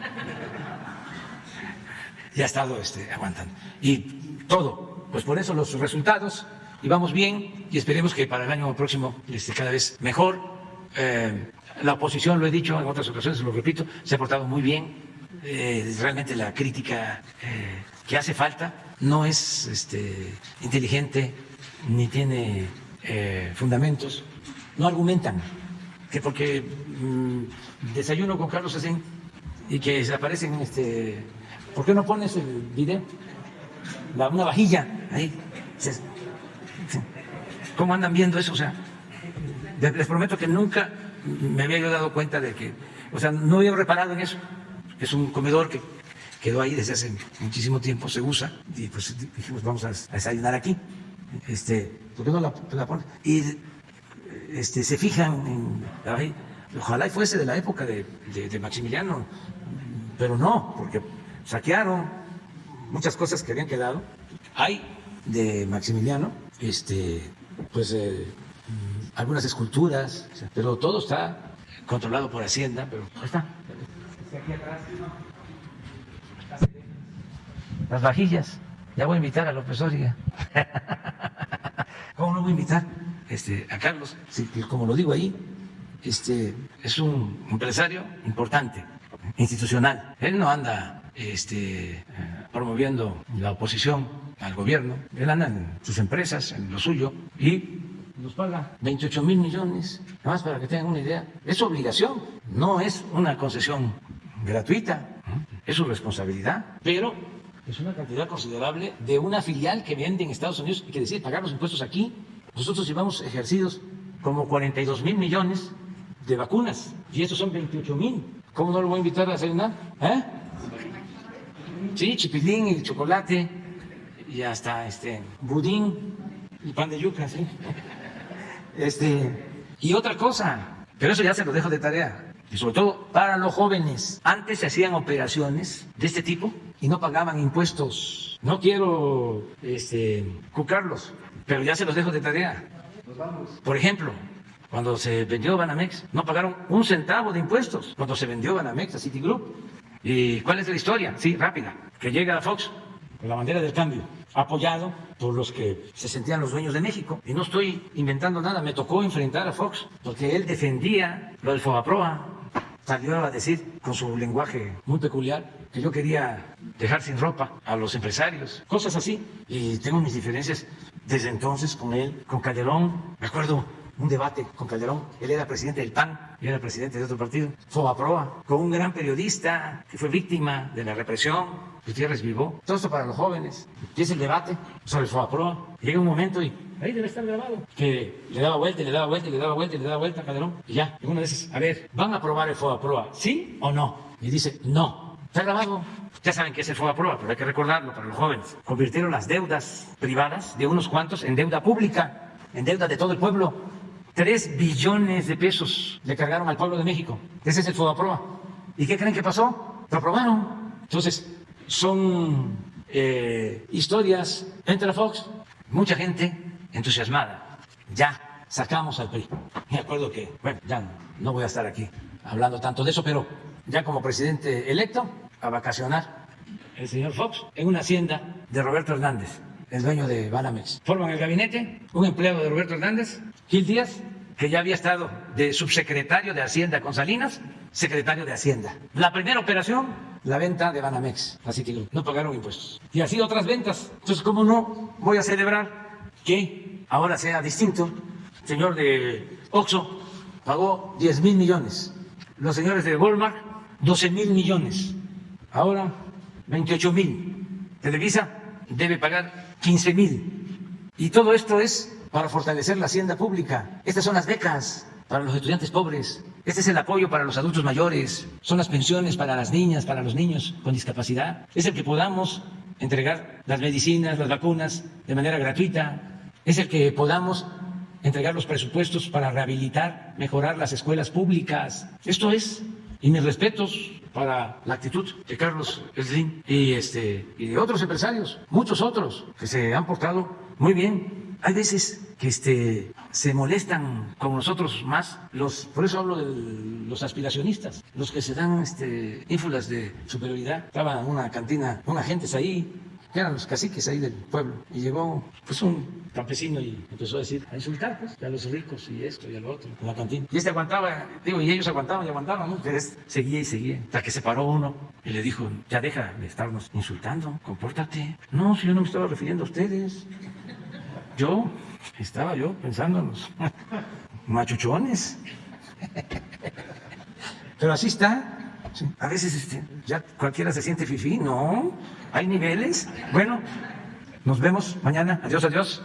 Ya ha estado aguantando. Y todo, pues por eso los resultados, y vamos bien, y esperemos que para el año próximo cada vez mejor. La oposición, lo he dicho en otras ocasiones, lo repito, se ha portado muy bien. Realmente la crítica que hace falta no es inteligente, ni tiene fundamentos. No argumentan que porque desayuno con Carlos Slim y que se aparecen, ¿por qué no pones el video? Una vajilla ahí. ¿Cómo andan viendo eso? O sea, les prometo que nunca me había yo dado cuenta de que, o sea, no había reparado en eso. Es un comedor que quedó ahí desde hace muchísimo tiempo, se usa, y pues dijimos, vamos a desayunar aquí. ¿Por qué no la pones? Y se fijan en la vajilla. Ojalá y fuese de la época de Maximiliano, pero no, porque saquearon muchas cosas que habían quedado. Hay de Maximiliano, pues algunas esculturas, pero todo está controlado por Hacienda, pero ahí está. Aquí atrás, las vajillas. Ya voy a invitar a López Origa. ¿Cómo no voy a invitar a Carlos? Sí, como lo digo ahí, es un empresario importante, institucional. Él no anda promoviendo la oposición al gobierno. Él anda en sus empresas, en lo suyo, y nos paga 28,000 millones, nada más para que tengan una idea. Es su obligación, no es una concesión gratuita, es su responsabilidad, pero es una cantidad considerable de una filial que vende en Estados Unidos y que decide pagar los impuestos aquí. Nosotros llevamos ejercidos como 42,000 millones de vacunas y estos son 28,000. ¿Cómo no lo voy a invitar a desayunar? Sí, chipilín y chocolate y hasta budín y pan de yuca, sí. Y otra cosa, pero eso ya se lo dejo de tarea. Y sobre todo para los jóvenes. Antes se hacían operaciones de este tipo y no pagaban impuestos. No quiero cucarlos, pero ya se los dejo de tarea. Por ejemplo, cuando se vendió Banamex, no pagaron un centavo de impuestos. Cuando se vendió Banamex a Citigroup. ¿Y cuál es la historia? Sí, rápida. Que llega a Fox con la bandera del cambio, apoyado por los que se sentían los dueños de México. Y no estoy inventando nada, me tocó enfrentar a Fox, porque él defendía lo del Fobaproa. Salió a decir, con su lenguaje muy peculiar, que yo quería dejar sin ropa a los empresarios, cosas así. Y tengo mis diferencias desde entonces con él, con Calderón. Me acuerdo un debate con Calderón, él era presidente del PAN, yo era presidente de otro partido, Fobaproa, con un gran periodista que fue víctima de la represión, Gutiérrez Vivó. Todo esto para los jóvenes. Empieza el debate sobre el Fobaproa. Llega un momento y ahí debe estar grabado, que le daba vuelta, y le daba vuelta, y le daba vuelta, y le daba vuelta a Calderón. Y ya, en una de esas, a ver, ¿van a aprobar el Fobaproa? ¿Sí o no? Y dice, no. Está grabado. Ya saben que es el Fobaproa, pero hay que recordarlo para los jóvenes. Convirtieron las deudas privadas de unos cuantos en deuda pública, en deuda de todo el pueblo. 3 billones de pesos le cargaron al pueblo de México. Ese es el Fobaproa. ¿Y qué creen que pasó? Lo aprobaron. Entonces, son historias. Entra a Fox, mucha gente entusiasmada. Ya sacamos al PRI. Me acuerdo que, bueno, ya no voy a estar aquí hablando tanto de eso, pero ya como presidente electo, a vacacionar el señor Fox en una hacienda de Roberto Hernández, el dueño de Banamex. Forman el gabinete, un empleado de Roberto Hernández, Gil Díaz, que ya había estado de subsecretario de Hacienda con Salinas, secretario de Hacienda. La primera operación, la venta de Banamex a Citigroup. No pagaron impuestos. Y así otras ventas. Entonces, ¿cómo no voy a celebrar que ahora sea distinto? El señor de Oxxo pagó 10,000 millones. Los señores de Walmart, 12,000 millones. Ahora, 28,000. Televisa debe pagar 15,000. Y todo esto es para fortalecer la hacienda pública. Estas son las becas para los estudiantes pobres. Este es el apoyo para los adultos mayores. Son las pensiones para las niñas, para los niños con discapacidad. Es el que podamos entregar las medicinas, las vacunas de manera gratuita. Es el que podamos entregar los presupuestos para rehabilitar, mejorar las escuelas públicas. Esto es, y mis respetos para la actitud de Carlos Slim y de otros empresarios, muchos otros que se han portado muy bien. Hay veces que se molestan con nosotros más, por eso hablo de los aspiracionistas, los que se dan ínfulas de superioridad. Estaba en una cantina, unos agentes ahí, que eran los caciques ahí del pueblo, y llegó pues un campesino y empezó a insultar pues, a los ricos y esto y a lo otro en la cantina. Y aguantaba, y ellos aguantaban y aguantaban, ¿no? Pero seguía y seguía, hasta que se paró uno y le dijo, ya deja de estarnos insultando, compórtate. No, si yo no me estaba refiriendo a ustedes. Estaba yo pensando en los machuchones. Pero así está. Sí. A veces ya cualquiera se siente fifí. No, hay niveles. Bueno, nos vemos mañana. Adiós, adiós.